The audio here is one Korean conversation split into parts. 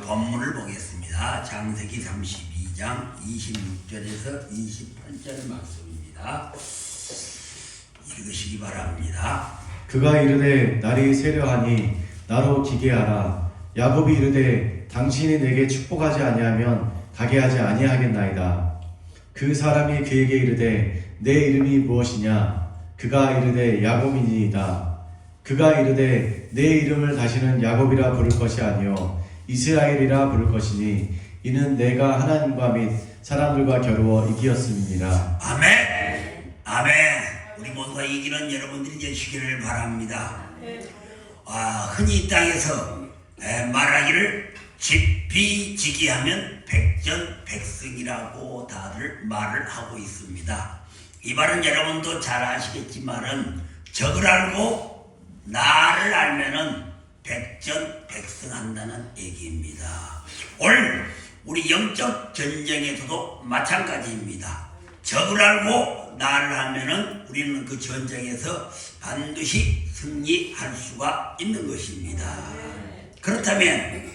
본문을 보겠습니다. 창세기 32장 26절에서 28절 말씀입니다. 읽으시기 바랍니다. 그가 이르되 날이 세려하니 나로 기계하라. 야곱이 이르되 당신이 내게 축복하지 아니하면 가게 하지 아니하겠나이다. 그 사람이 그에게 이르되 내 이름이 무엇이냐? 그가 이르되 야곱이니이다. 그가 이르되 내 이름을 다시는 야곱이라 부를 것이 아니요 이스라엘이라 부를 것이니 이는 내가 하나님과 및 사람들과 겨루어 이기었음이니라. 아멘. 아멘. 우리 모두가 이기는 여러분들이 되시기를 바랍니다. 흔히 이 땅에서 말하기를 집비지기하면 백전백승이라고 다들 말을 하고 있습니다. 이 말은 여러분도 잘 아시겠지만은 적을 알고 나를 알면은 백전백승한다는 얘기입니다. 오늘 우리 영적 전쟁에서도 마찬가지입니다. 적을 알고 나를 알면은 우리는 그 전쟁에서 반드시 승리할 수가 있는 것입니다. 그렇다면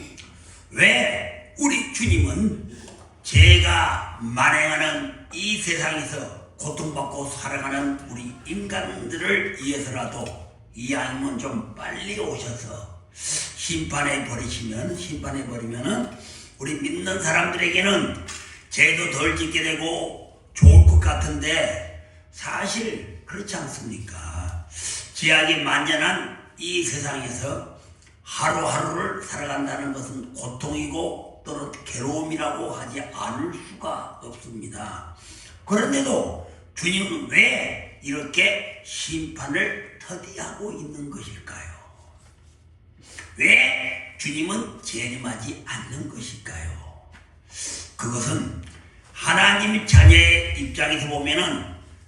왜 우리 주님은 제가 만행하는 이 세상에서 고통받고 살아가는 우리 인간들을 위해서라도 이 하나님은 좀 빨리 오셔서 심판해 버리면은 우리 믿는 사람들에게는 죄도 덜 짓게 되고 좋을 것 같은데 사실 그렇지 않습니까? 죄악이 만연한 이 세상에서 하루하루를 살아간다는 것은 고통이고 또는 괴로움이라고 하지 않을 수가 없습니다. 그런데도 주님은 왜 이렇게 심판을 터디하고 있는 것일까요? 왜 주님은 재림하지 않는 것일까요? 그것은 하나님 자녀의 입장에서 보면은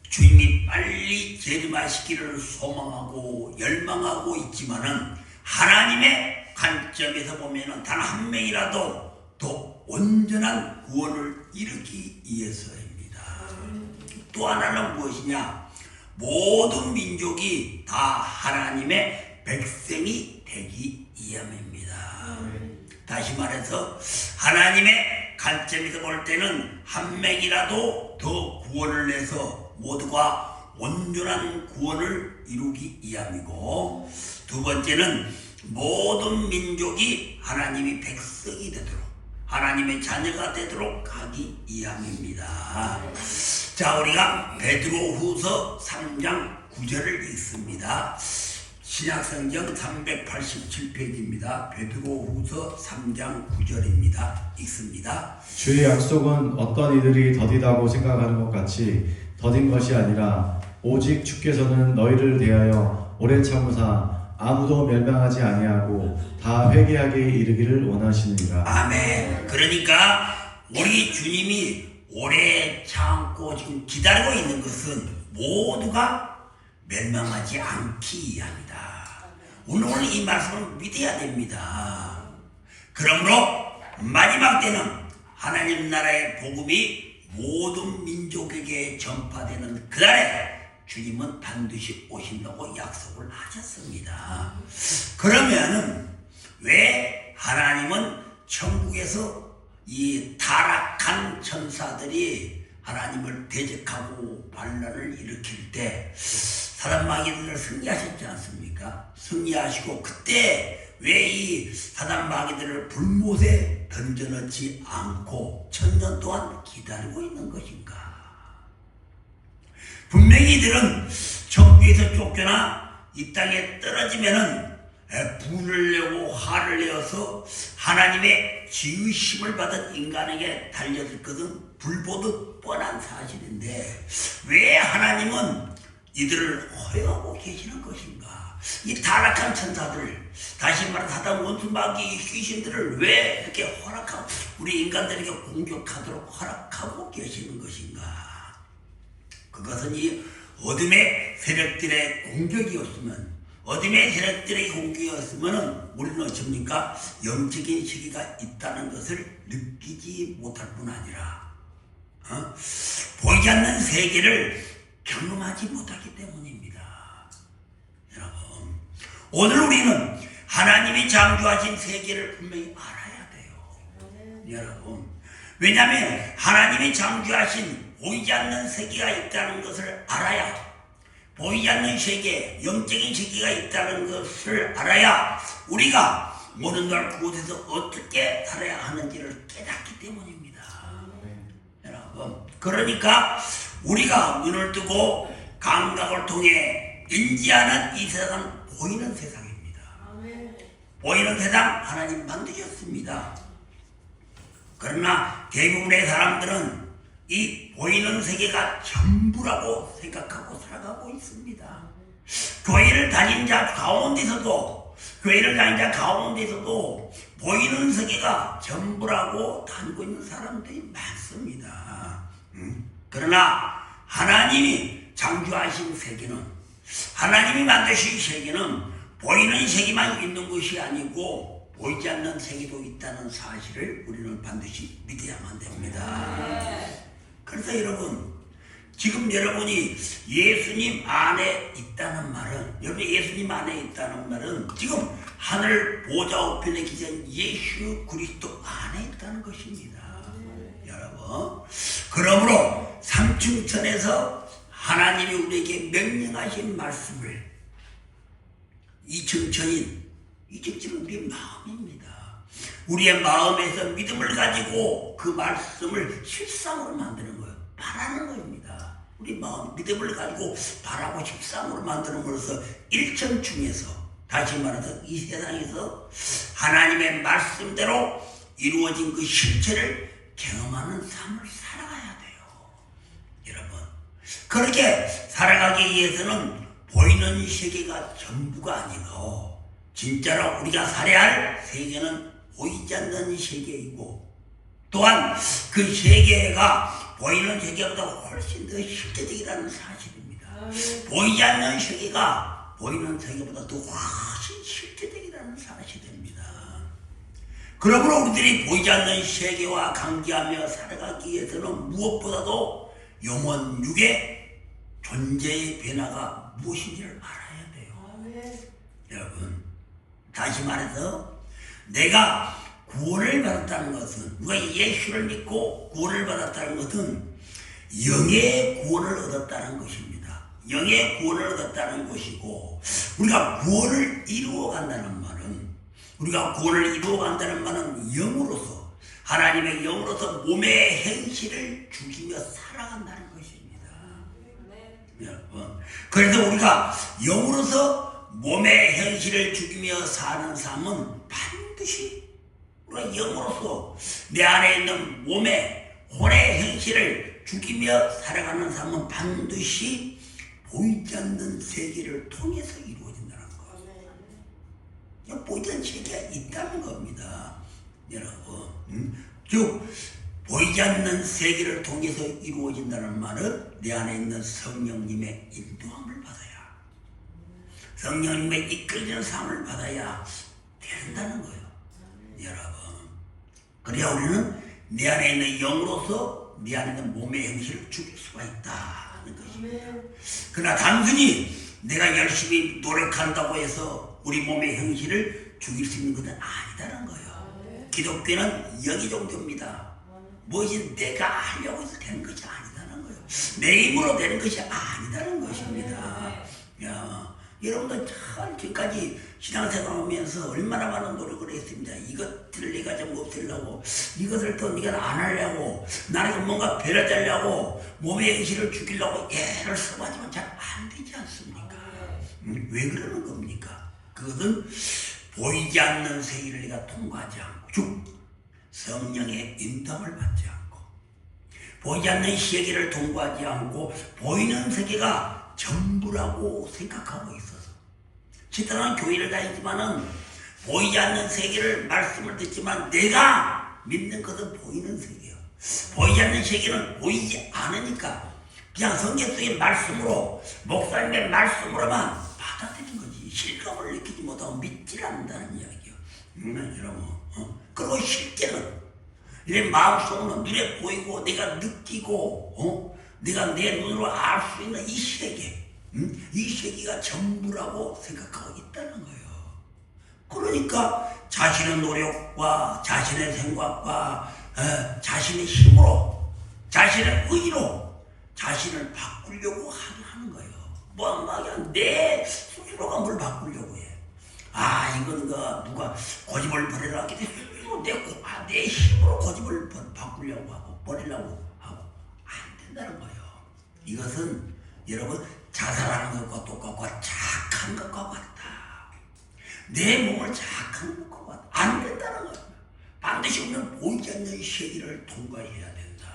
주님이 빨리 재림하시기를 소망하고 열망하고 있지만은 하나님의 관점에서 보면은 단 한 명이라도 더 온전한 구원을 이루기 위해서입니다. 또 하나는 무엇이냐? 모든 민족이 다 하나님의 백성이 되기 위함입니다. 다시 말해서 하나님의 관점에서 볼 때는 한 명이라도 더 구원을 내서 모두가 온전한 구원을 이루기 위함이고, 두 번째는 모든 민족이 하나님의 백성이 되도록 하나님의 자녀가 되도록 하기 위함입니다. 자, 우리가 베드로후서 3장 9절을 읽습니다. 신약성경 387페이지입니다. 베드로후서 3장 9절입니다. 읽습니다. 주의 약속은 어떤 이들이 더디다고 생각하는 것 같이 더딘 것이 아니라 오직 주께서는 너희를 대하여 오래 참으사 아무도 멸망하지 아니하고 다 회개하게 이르기를 원하시느니라. 아멘. 그러니까 우리 주님이 오래 참고 지금 기다리고 있는 것은 모두가 멸망하지 않기 위함이다. 오늘 이 말씀을 믿어야 됩니다. 그러므로 마지막 때는 하나님 나라의 복음이 모든 민족에게 전파되는 그날에 주님은 반드시 오신다고 약속을 하셨습니다. 그러면은 왜 하나님은 천국에서 이 타락한 천사들이 하나님을 대적하고 반란을 일으킬 때 사단 마귀들을 승리하셨지 않습니까? 승리하시고 그때 왜 이 사단 마귀들을 불못에 던져넣지 않고 천년 동안 기다리고 있는 것인가? 분명히 이들은 천국에서 쫓겨나 이 땅에 떨어지면은 분을 내고 화를 내어서 하나님의 지으심을 받은 인간에게 달려들 것은 불보듯 뻔한 사실인데 왜 하나님은 이들을 허용하고 계시는 것인가? 이 타락한 천사들, 다시 말해 사단 원수 마귀 귀신들을 왜 이렇게 허락하고 우리 인간들에게 공격하도록 허락하고 계시는 것인가? 그것은 이 어둠의 세력들의 공격이었으면, 어둠의 세력들의 공격이었으면 우리는 어쩝니까? 영적인 시기가 있다는 것을 느끼지 못할 뿐 아니라 보이지 않는 세계를 경험하지 못하기 때문입니다. 여러분, 오늘 우리는 하나님이 창조하신 세계를 분명히 알아야 돼요. 여러분. 왜냐하면 하나님이 창조하신 보이지 않는 세계가 있다는 것을 알아야, 보이지 않는 세계, 영적인 세계가 있다는 것을 알아야 우리가 모든 걸 그곳에서 어떻게 살아야 하는지를 깨닫기 때문입니다. 여러분, 그러니까 우리가 눈을 뜨고 감각을 통해 인지하는 이 세상은 보이는 세상입니다. 보이는 세상 하나님 만드셨습니다. 그러나 대부분의 사람들은 이 보이는 세계가 전부라고 생각하고 살아가고 있습니다. 교회를 다닌 자 가운데서도 보이는 세계가 전부라고 다니고 있는 사람들이 많습니다. 그러나 하나님이 창조하신 세계는, 하나님이 만드신 세계는 보이는 세계만 있는 것이 아니고 보이지 않는 세계도 있다는 사실을 우리는 반드시 믿어야만 됩니다. 그래서 여러분, 지금 여러분이 예수님 안에 있다는 말은, 여러분이 예수님 안에 있다는 말은 지금 하늘 보좌 우편에 계신 예수 그리스도 안에 있다는 것입니다. 여러분, 그러므로 삼층천에서 하나님이 우리에게 명령하신 말씀을, 이 청천은 우리의 마음입니다. 우리의 마음에서 믿음을 가지고 그 말씀을 실상으로 만드는 거예요. 바라는 것입니다. 우리 마음 믿음을 가지고 바라고 실상으로 만드는 것으로서 일천중에서, 다시 말해서 이 세상에서 하나님의 말씀대로 이루어진 그 실체를 경험하는 삶을 살아가야 돼요. 여러분, 그렇게 살아가기 위해서는 보이는 세계가 전부가 아니고 진짜로 우리가 살아야 할 세계는 보이지 않는 세계이고, 또한 그 세계가 보이는 세계보다 훨씬 더 실제적이라는 사실입니다. 보이지 않는 세계가 보이는 세계보다 더 훨씬 실제적이라는 사실입니다. 그러므로 우리들이 보이지 않는 세계와 관계하며 살아가기 위해서는 무엇보다도 영원 육의 존재의 변화가 무엇인지를 알아야 돼요. 여러분, 다시 말해서 내가 구원을 받았다는 것은, 누가 예수를 믿고 구원을 받았다는 것은 영의 구원을 얻었다는 것입니다. 영의 구원을 얻었다는 것이고, 우리가 구원을 이루어간다는 말은 영으로서, 하나님의 영으로서 몸의 행실을 죽이며 살아간다는 것입니다. 여러분, 그래서 우리가 영으로서 몸의 현실을 죽이며 사는 삶은 반드시, 우리가 영으로서 내 안에 있는 몸의 혼의 현실을 죽이며 살아가는 삶은 반드시 보이지 않는 세계를 통해서 이루어진다는 거예요. 보이지 않는 세계가 있다는 겁니다. 여러분, 즉 보이지 않는 세계를 통해서 이루어진다는 말은 내 안에 있는 성령님의 인도함을 받아야, 성령님의 이끌리는 삶을 받아야 된다는 거예요. 여러분, 그래야 우리는 내 안에 있는 영으로서 내 안에 있는 몸의 행실을 죽일 수가 있다는 것입니다. 그러나 단순히 내가 열심히 노력한다고 해서 우리 몸의 행실을 죽일 수 있는 것은 아니다는 거예요. 기독교는 여기 정도입니다. 무엇이 내가 하려고 해서 되는 것이 아니다는 거예요. 내 힘으로 되는 것이 아니다는 것입니다. 여러분들 참 지금까지 신앙생활하면서 얼마나 많은 노력을 했습니다. 이것들을 내가 좀 없애려고, 이것을 또 네가 안 하려고, 나는 뭔가 배려달라고, 몸의 행실을 죽이려고 애를 써봤지만 잘 안 되지 않습니까? 왜 그러는 겁니까? 그것은 보이지 않는 세계를 내가 통과하지 않고, 즉 성령의 인도함을 받지 않고, 보이지 않는 세계를 통과하지 않고 보이는 세계가 전부라고 생각하고 있어서, 집단은 교회를 다니지만은 보이지 않는 세계를 말씀을 듣지만 내가 믿는 것은 보이는 세계예요. 보이지 않는 세계는 보이지 않으니까 그냥 성경 속의 말씀으로, 목사님의 말씀으로만 받아들인 거지, 실감을 느끼지 못하고 믿질 않는다는 이야기예요. 여러분, 그리고 실제는 내 마음속으로 눈에 보이고 내가 느끼고 내가 내 눈으로 알 수 있는 이 세계, 이 세계가 전부라고 생각하고 있다는 거예요. 그러니까 자신의 노력과 자신의 생각과 자신의 힘으로 자신의 의로 자신을 바꾸려고 하는 거예요. 막 내 스스로가 뭘 바꾸려고 해. 이건 누가 고집을 버리라 하기 스스로 내 힘으로 고집을 바꾸려고 하고 버리려고 하고 안 된다는 거예요. 이것은 여러분 자살하는 것과 똑같고 착한 것과 같다. 내 몸을 착한 것과 같다. 안 된다는 거예요. 반드시 우리는 보이지 않는 세계를 통과해야 된다.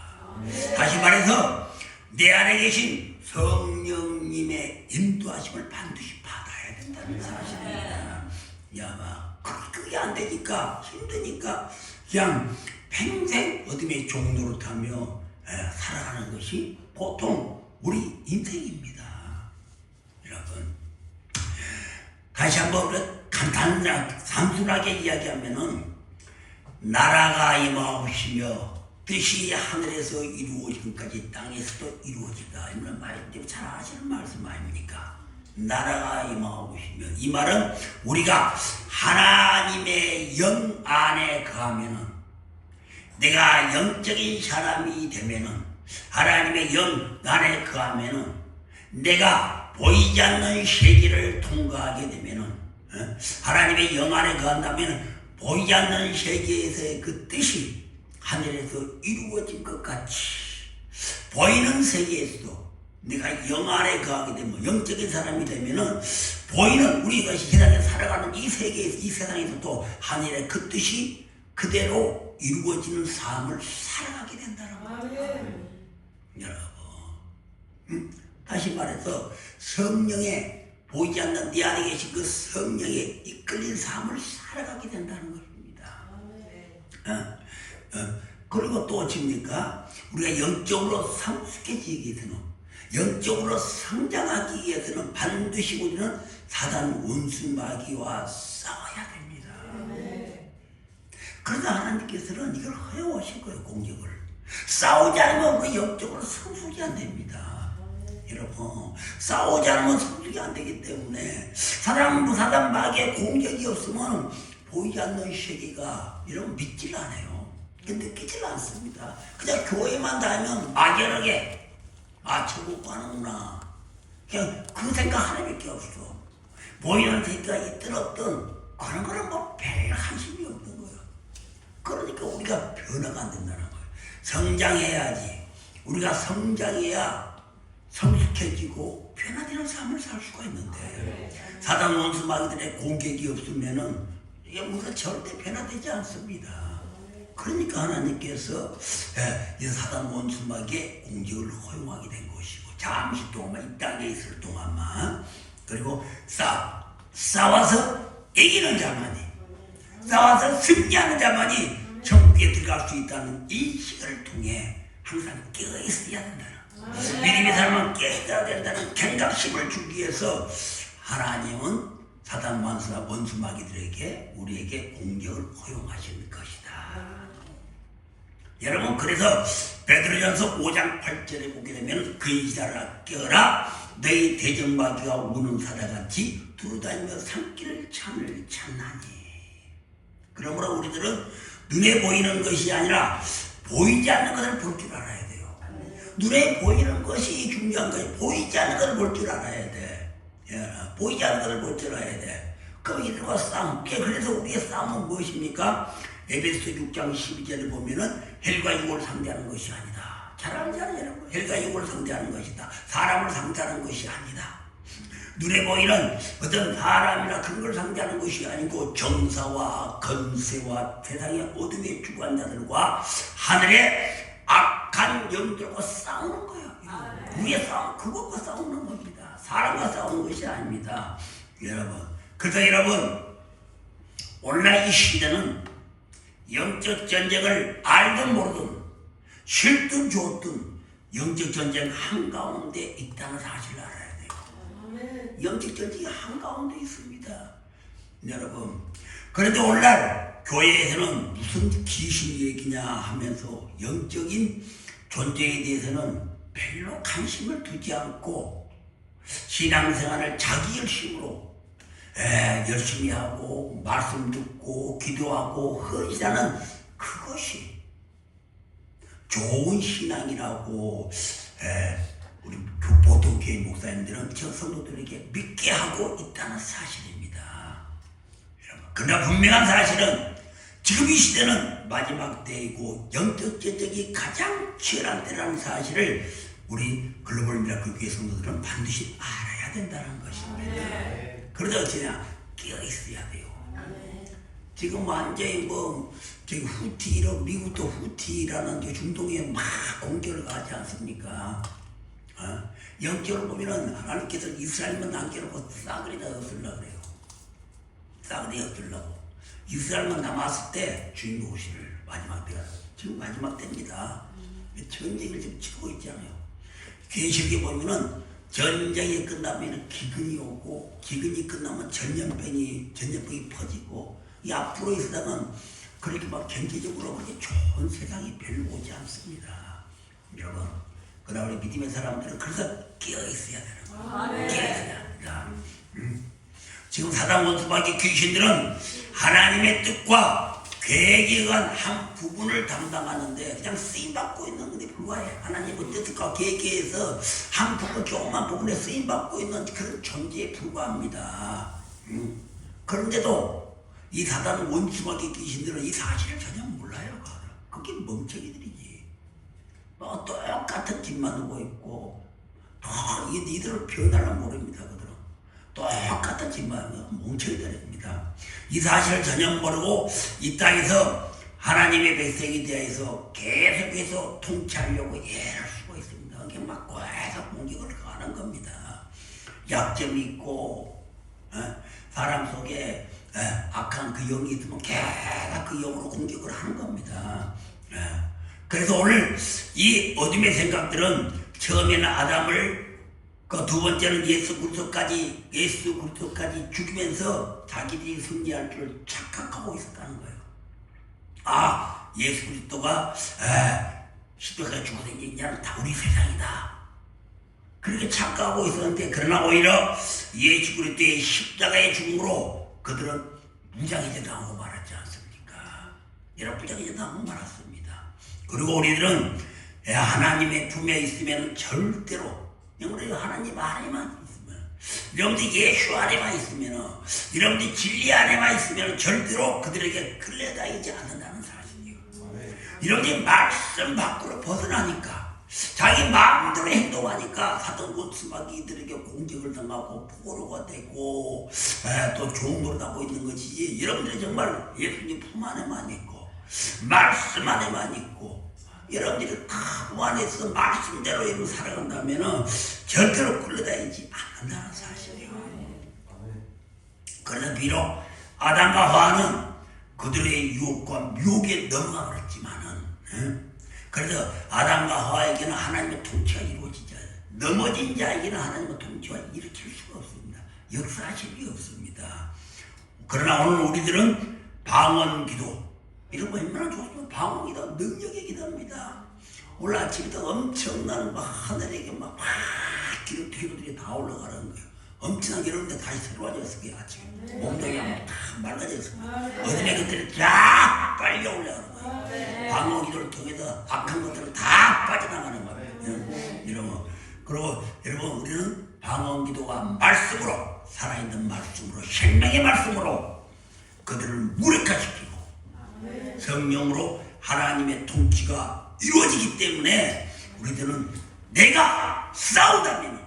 다시 말해서 내 안에 계신 성령님의 인도하심을 반드시 받아야 된다는 사실입니다. 그게 안 되니까 힘드니까 그냥 평생 어둠의 종로를 타며 살아가는 것이 보통 우리 인생입니다. 여러분 다시 한번 단순하게 이야기하면은 나라가 임하옵시며 뜻이 하늘에서 이루어지기까지 땅에서도 이루어지다. 이런 말이 잘 아시는 말씀 아닙니까? 나라가 임하옵시며, 이 말은 우리가 하나님의 영 안에 거하면은, 내가 영적인 사람이 되면은, 하나님의 영 안에 거하면은, 내가 보이지 않는 세계를 통과하게 되면은, 하나님의 영 안에 거한다면 보이지 않는 세계에서의 그 뜻이 하늘에서 이루어진 것 같이 보이는 세계에서도 내가 영 안에 거하게 되면, 영적인 사람이 되면은 보이는 우리가 세상에 살아가는 이 세계에서, 이 세상에서도 하늘의 그 뜻이 그대로 이루어지는 삶을 살아가게 된다는 거예요. 여러분, 다시 말해서 성령의 보이지 않는 네 안에 계신 그 성령에 이끌린 삶을 살아가게 된다는 것입니다. 그리고 또 어찌입니까? 우리가 영적으로 성숙해지기 위해서는, 영적으로 성장하기 위해서는 반드시 우리는 사단 원수 마귀와 싸워야 됩니다. 그러나 하나님께서는 이걸 허용하신 거예요. 공격을 싸우지 않으면 우리 영적으로 성숙이 안 됩니다. 여러분, 싸우지 않으면 성숙이 안 되기 때문에 사단 마귀의 공격이 없으면 보이지 않는 세계가 여러분 믿질 않아요. 느끼질 않습니다. 그냥 교회만 다니면 막연하게 천국 가는구나, 그냥 그 생각 하나밖에 없어. 보이는 세계가 있든 없든 그런 거는 별 관심이 없는 거예요. 그러니까 우리가 변화가 안 된다는 거예요. 성장해야지. 우리가 성장해야 성숙해지고 변화되는 삶을 살 수가 있는데, 사단 원수 마귀들의 공격이 없으면은 우리가 절대 변화되지 않습니다. 그러니까 하나님께서 이 사단 원수 마귀의 공격을 허용하게 된 것이고, 잠시 동안만 이 땅에 있을 동안만, 그리고 싸워서 이기는 자만이, 싸워서 승리하는 자만이 천국에 들어갈 수 있다는 인식을 통해 항상 깨어 있어야 된다는, 믿음의 사람은 깨어야 된다는 경각심을 주기 위해서 하나님은 사단 원수 마귀들에게 우리에게 공격을 허용하신 것이다. 여러분, 그래서 베드로전서 5장 8절에 보게 되면 근시자라 깨어라, 너희 대적마귀가 우는 사자같이 두루다니며 산길을 찾나니. 그러므로 우리들은 눈에 보이는 것이 아니라 보이지 않는 것을 볼 줄 알아야 돼요. 눈에 보이는 것이 중요한 거예요. 보이지 않는 것을 볼 줄 알아야 돼. 보이지 않는 것을 볼 줄 알아야 돼. 그럼 이들과 싸움. 그래서 우리의 싸움은 무엇입니까? 에베소 6장 12절을 보면은 헬과 육을 상대하는 것이 아니다. 잘 알잖아요, 여러분. 헬과 육을 상대하는 것이다. 사람을 상대하는 것이 아니다. 눈에 보이는 어떤 사람이나 그런 걸 상대하는 것이 아니고 정사와 권세와 세상의 어둠의 주관자들과 하늘의 악한 영들과 싸우는 거예요. 우리의 싸움, 그것과 싸우는 겁니다. 사람과 싸우는 것이 아닙니다. 여러분, 그래서 여러분, 오늘날 이 시대는 영적 전쟁을 알든 모르든 싫든 좋든 영적 전쟁 한가운데 있다는 사실을 알아야 돼요. 영적 전쟁이 한가운데 있습니다. 여러분, 그런데 오늘날 교회에서는 무슨 귀신 얘기냐 하면서 영적인 존재에 대해서는 별로 관심을 두지 않고 신앙생활을 자기 열심으로 열심히 하고 말씀 듣고 기도하고 헌신하는 그것이 좋은 신앙이라고 우리 보통 교회 목사님들은 저 성도들에게 믿게 하고 있다는 사실입니다. 그러나 분명한 사실은 지금 이 시대는 마지막 때이고 영적 전쟁이 가장 치열한 때라는 사실을 우리 글로벌 미라클 교회 성도들은 반드시 알아야 된다는 것입니다. 그러다 어쩌냐 깨어 있어야 돼요. 지금 완전히 저기 후티로 미국도 후티라는 중동에 막 공격을 가지 않습니까? 영적으로 보면은 하나님께서 이스라엘만 남겨놓고 싸그리다 없으려고 그래요. 싸그리 없으려고. 이스라엘만 남았을 때 주님 오시를 마지막 때가 지금 마지막 때입니다. 전쟁을 지금 치고 있잖아요. 계시록에 보면은 전쟁이 끝나면 기근이 오고 기근이 끝나면 전염병이 퍼지고 이 앞으로 있으다는 그렇게 막 경제적으로 그렇게 좋은 세상이 별로 오지 않습니다. 여러분, 그러나 우리 믿음의 사람들은 그래서 깨어 있어야 되는 거예요. 깨어 있어야 합니다. 지금 사단 원수마귀 귀신들은 하나님의 뜻과 계획에 의한 한 부분을 담당하는데 그냥 쓰임받고 있는 것에 불과해. 하나님의 뜻과 계획에 의해서 한 부분, 조그만 부분에 쓰임받고 있는 그런 존재에 불과합니다. 그런데도 이 사단 원수마귀 귀신들은 이 사실을 전혀 몰라요. 그게 멍청이들이지. 똑같은 짓만 하고 있고 이들을 변하려 모릅니다. 그들은 똑같은 짓만 하고 멍청이들입니다. 이 사실을 전혀 모르고 이 땅에서 하나님의 백성에 대해서 계속해서 통치하려고 애를 쓰고 있습니다. 그게 막 계속 공격을 가는 겁니다. 약점이 있고 사람 속에 악한 그 영이 있으면 계속 그 영으로 공격을 하는 겁니다. 그래서 오늘 이 어둠의 생각들은 처음에는 아담을 그 두 번째는 예수 그리스도까지 죽이면서 자기들이 승리할 줄 착각하고 있었다는 거예요. 예수 그리스도가 십자가에 죽어서 이제는 다 우리 세상이다. 그렇게 착각하고 있었는데 그러나 오히려 예수 그리스도의 십자가의 죽음으로 그들은 무장해제 당하고 말았지 않습니까? 여러분 무장해제 당하고 말았습니다. 그리고 우리들은 하나님의 품에 있으면 절대로 우리 하나님만 있으면 여러분들 예수 안에만 있으면 여러분들 진리 안에만 있으면 절대로 그들에게 끌려다니지 않는다는 사실이에요. 여러분들 말씀 밖으로 벗어나니까 자기 마음대로 행동하니까 사단 원수마귀들에게 공격을 당하고 포로가 되고 또 좋은 노릇 하고 있는 것이지 여러분들이 정말 예수님 품 안에만 있고 말씀 안에만 있고 여러분들이 그 안에서 말씀대로 이렇게 살아간다면 절대로 끌려다니지 않는다는 사실이에요. 그래서 비록 아담과 하와는 그들의 유혹과 유혹에 넘어가 버렸지만은 그래서 아담과 하와에게는 하나님의 통치가 이루어지지 않아요. 넘어진 자에게는 하나님의 통치가 일으킬 수가 없습니다. 역사하실 리 없습니다. 그러나 오늘 우리들은 방언기도 이런 거 얼마나 좋습니까? 방언기도 능력의 기도입니다. 오늘 아침부터 엄청난 하늘에게 막 기도들이 다 올라가는 거예요. 엄청난 기도인데 다시 새로워졌어요. 아침에 몸통이 다 맑아졌어요. 어둠의 것들이 쫙 빨려 올라가는 거예요. 방언기도를 통해서 악한 것들을 다 빠져나가는 거예요. 그리고 여러분 우리는 방언기도와 말씀으로 살아있는 말씀으로 생명의 말씀으로 그들을 무력화시키고 성령으로 하나님의 통치가 이루어지기 때문에 우리들은 내가 싸우다면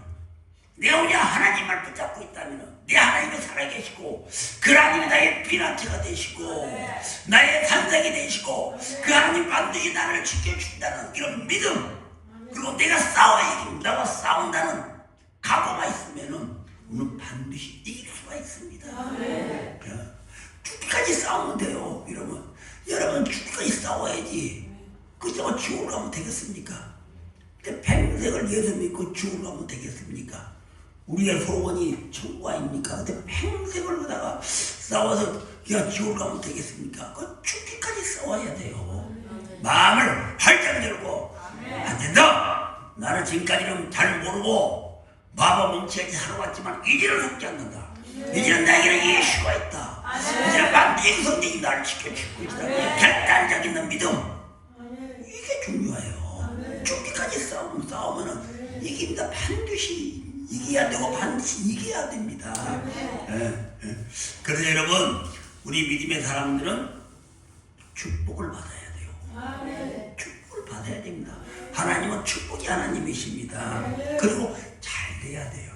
내가 우리 하나님을 붙잡고 있다면 내 하나님이 살아계시고 그 하나님이 나의 피난처가 되시고 나의 산성이 되시고 그 하나님 반드시 나를 지켜준다는 이런 믿음 그리고 내가 싸워야 이깁니다. 나와 싸운다는 각오가 있으면 우리는 반드시 이길 수가 있습니다. 죽기까지 싸우면 돼요. 여러분 죽기까지 싸워야지. 그저 지옥을 가면 되겠습니까? 평생을 예수 믿고 지옥을 가면 되겠습니까? 우리의 소원이 천국 아닙니까? 근데 평생을 그다가 싸워서 그냥 지옥을 가면 되겠습니까? 그 죽기까지 싸워야 돼요. 마음을 활짝 열고 안 된다. 나는 지금까지는 잘 모르고 마법 뭉치야지 살아왔지만 이제는 속지 않는다. 이제는 나에게는 예수가 있다. 이제는 반드시 성령이 나를 지켜주고 있다. 결단력 있는 믿음, 이게 중요해요. 죽기까지 싸우면은 이깁니다. 반드시 이겨야 되고 반드시 이겨야 됩니다. 그래서 여러분, 우리 믿음의 사람들은 축복을 받아야 돼요. 축복을 받아야 됩니다. 하나님은 축복이 하나님이십니다. 그리고 잘 돼야 돼요.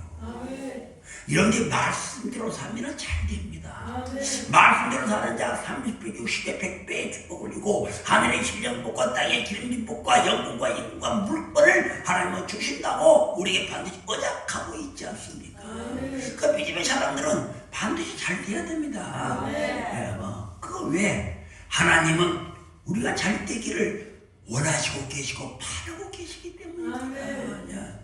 이런 게 말씀대로 살면 잘 됩니다. 말씀대로 사는 자 30배, 60배, 100배의 축복을 주고 하늘의 신령복과 땅의 기름진 복과 영광과 인과 물권을 하나님은 주신다고 우리에게 반드시 언약하고 있지 않습니까? 그 믿음의 사람들은 반드시 잘 돼야 됩니다. 그거 왜? 하나님은 우리가 잘 되기를 원하시고 계시고 바라고 계시기 때문입니다.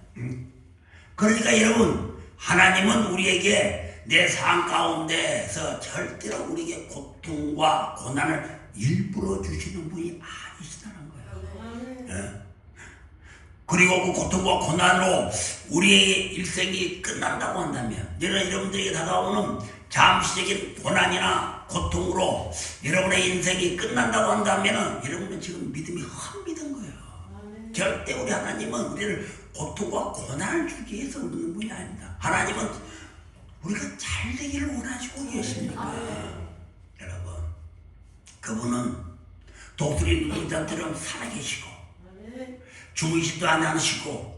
그러니까 여러분, 하나님은 우리에게 내 삶 가운데서 절대로 우리에게 고통과 고난을 일부러 주시는 분이 아니시다는 거예요. 그리고 그 고통과 고난으로 우리의 일생이 끝난다고 한다면, 여러분들에게 다가오는 잠시적인 고난이나 고통으로 여러분의 인생이 끝난다고 한다면 여러분은 지금 믿음이 헛믿은 거예요. 절대 우리 하나님은 우리를 고통과 고난을 주기 위해서 그러는 분이 아닙니다. 하나님은 우리가 잘 되기를 원하시고 계십니다. 여러분, 그분은 독수리 누는 자처럼 살아계시고 주무시지도 않으시고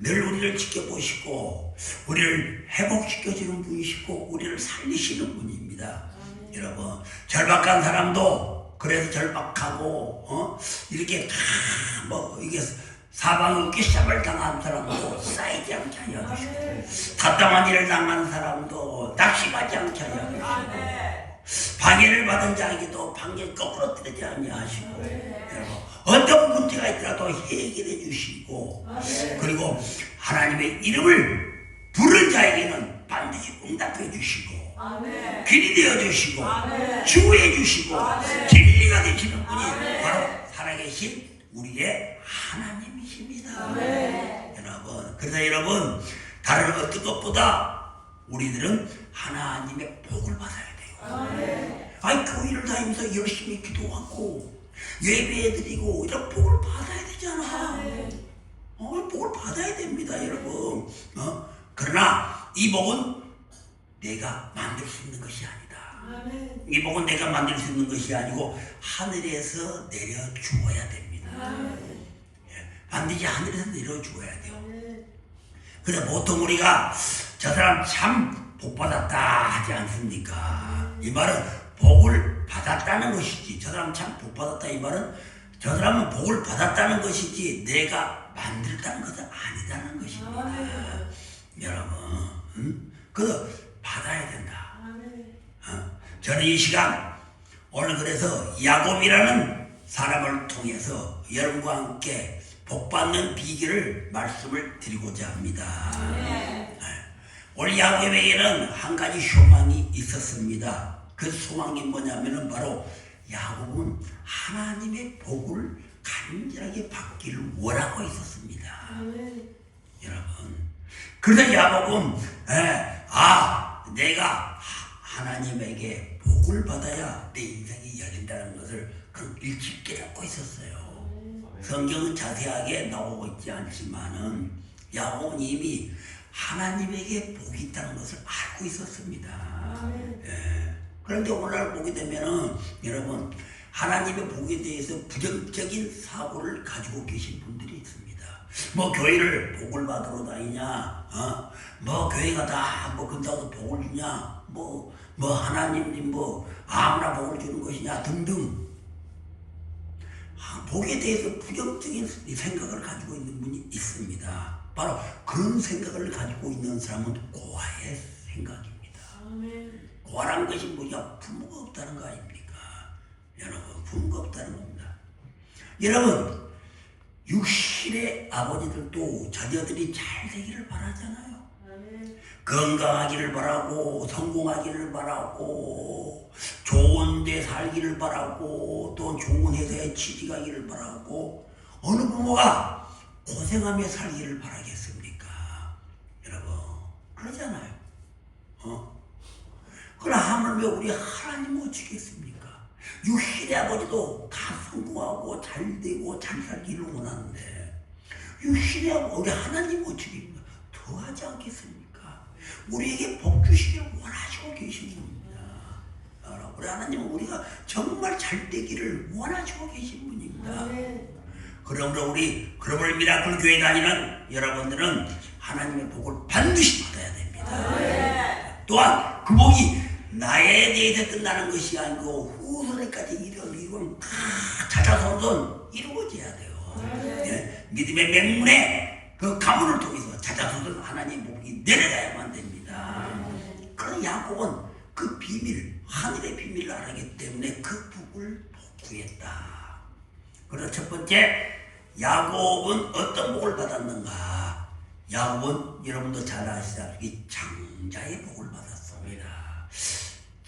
늘 우리를 지켜보시고 우리를 회복시켜주는 분이시고 우리를 살리시는 분입니다. 여러분, 절박한 사람도 그래서 절박하고 이렇게 이게 사방에 꾀쌈을 당한 사람도 쌓이지 않게 하여 주시고 답답한 일을 당한 사람도 낙심하지 않게 하여 주시고 방해를 받은 자에게도 방해 거꾸로 뜨지 아니하시고 어떤 문제가 있더라도 해결해 주시고 그리고 하나님의 이름을 부른 자에게는 반드시 응답해 주시고 길이 되어 주시고 주해 주시고 진리가 되시는 분이 바로 살아계신 우리의 하나님이십니다. 여러분, 그래서 여러분, 다른 어떤 것보다 우리들은 하나님의 복을 받아야 돼요. 교회를 다니면서 열심히 기도하고 예배드리고 이런 복을 받아야 되잖아. 복을 받아야 됩니다, 여러분. 그러나 이 복은 내가 만들 수 있는 것이 아니다. 이 복은 내가 만들 수 있는 것이 아니고 하늘에서 내려 주어야 됩니다. 반드시 하늘에서 내려 주어야 돼요. 그래서 보통 우리가 저 사람 참 복 받았다 하지 않습니까? 이 말은 복을 받았다는 것이지, 저 사람 참 복 받았다 이 말은 저 사람은 복을 받았다는 것이지 내가 만들었다는 것은 아니다는 것입니다. 여러분, 그래서 받아야 된다. 저는 이 시간 오늘 그래서 야곱이라는 사람을 통해서 여러분과 함께 복받는 비결을 말씀을 드리고자 합니다. 오늘 야곱에게는 한 가지 소망이 있었습니다. 그 소망이 뭐냐면은 바로 야곱은 하나님의 복을 간절하게 받기를 원하고 있었습니다. 여러분, 그래서 야곱은 내가 하나님에게 복을 받아야 내 인생이 열린다는 것을 일찍 깨닫고 있었어요. 성경은 자세하게 나오고 있지 않지만은 야곱은 이미 하나님에게 복이 있다는 것을 알고 있었습니다. 그런데 오늘날 보게 되면은 여러분, 하나님의 복에 대해서 부정적인 사고를 가지고 계신 분들이 있습니다. 뭐 교회를 복을 받으러 다니냐, 뭐 교회가 다 근다고 복을 주냐, 뭐 하나님이 아무나 복을 주는 것이냐 등등 복에 대해서 부정적인 생각을 가지고 있는 분이 있습니다. 바로 그런 생각을 가지고 있는 사람은 고아의 생각입니다. 고아란 것이 뭐냐? 부모가 없다는 거 아닙니까? 여러분, 부모가 없다는 겁니다. 여러분, 육신의 아버지들도 자녀들이 잘 되기를 바라잖아요. 건강하기를 바라고 성공하기를 바라고 좋은 데 살기를 바라고 또 좋은 회사에 취직하기를 바라고 어느 부모가 고생하며 살기를 바라겠습니까? 여러분, 그러잖아요. 그러나 하물며 우리 하나님 못 지겠습니까? 육신의 아버지도 다 성공하고 잘되고 잘 살기를 원하는데 육신의 우리 하나님 못 지깁니까? 더 하지 않겠습니까? 우리에게 복 주시기를 원하시고 계신 겁니다. 우리 하나님은 우리가 정말 잘 되기를 원하시고 계신 분입니다. 그러므로 그러므로 미라클 교회 다니는 여러분들은 하나님의 복을 반드시 받아야 됩니다. 또한 그 복이 나에 대해서 끝나는 것이 아니고 후손에까지 이건 다 자자손손 이루어져야 돼요. 예, 믿음의 맹문에 그 가문을 통해서 자자손손 하나님의 복이 내려가야만 됩니다. 그런 야곱은 그 비밀, 하늘의 비밀을 알았기 때문에 그 복을 구했다. 그래서 첫 번째, 야곱은 어떤 복을 받았는가? 야곱은 여러분도 잘 아시다시피 장자의 복을 받았습니다.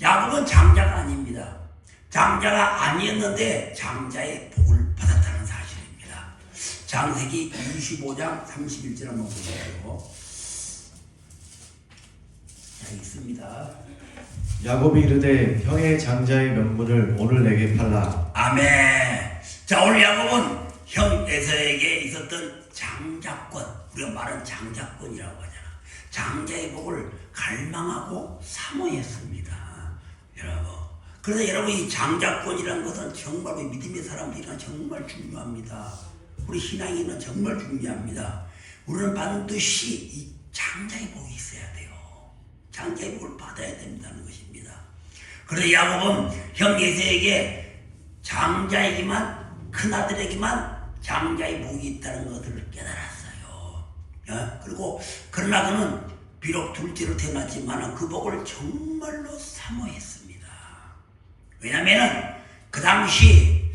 야곱은 장자가 아닙니다. 장자가 아니었는데 장자의 복을 받았다는 사실입니다. 창세기 25장 31절 한번 보세요. 자, 있습니다. 야곱이 이르되 형의 장자의 명분을 오늘 내게 팔라. 아멘. 자, 오늘 야곱은 형 에서에게 있었던 장자권, 우리가 말하는 장자권이라고 하잖아. 장자의 복을 갈망하고 사모했습니다. 여러분. 그래서 여러분, 이 장자권이라는 것은 정말 우리 믿음의 사람들이란 정말 중요합니다. 우리 신앙인은 정말 중요합니다. 우리는 반드시 이 장자의 복이 있어야 돼요. 장자의 복을 받아야 된다는 것입니다. 그래서 야곱은 형 에서에게 장자에게만, 큰아들에게만 장자의 복이 있다는 것을 깨달았어요. 그리고 그러나 그는 비록 둘째로 태어났지만 그 복을 정말로 사모했습니다. 왜냐하면 그 당시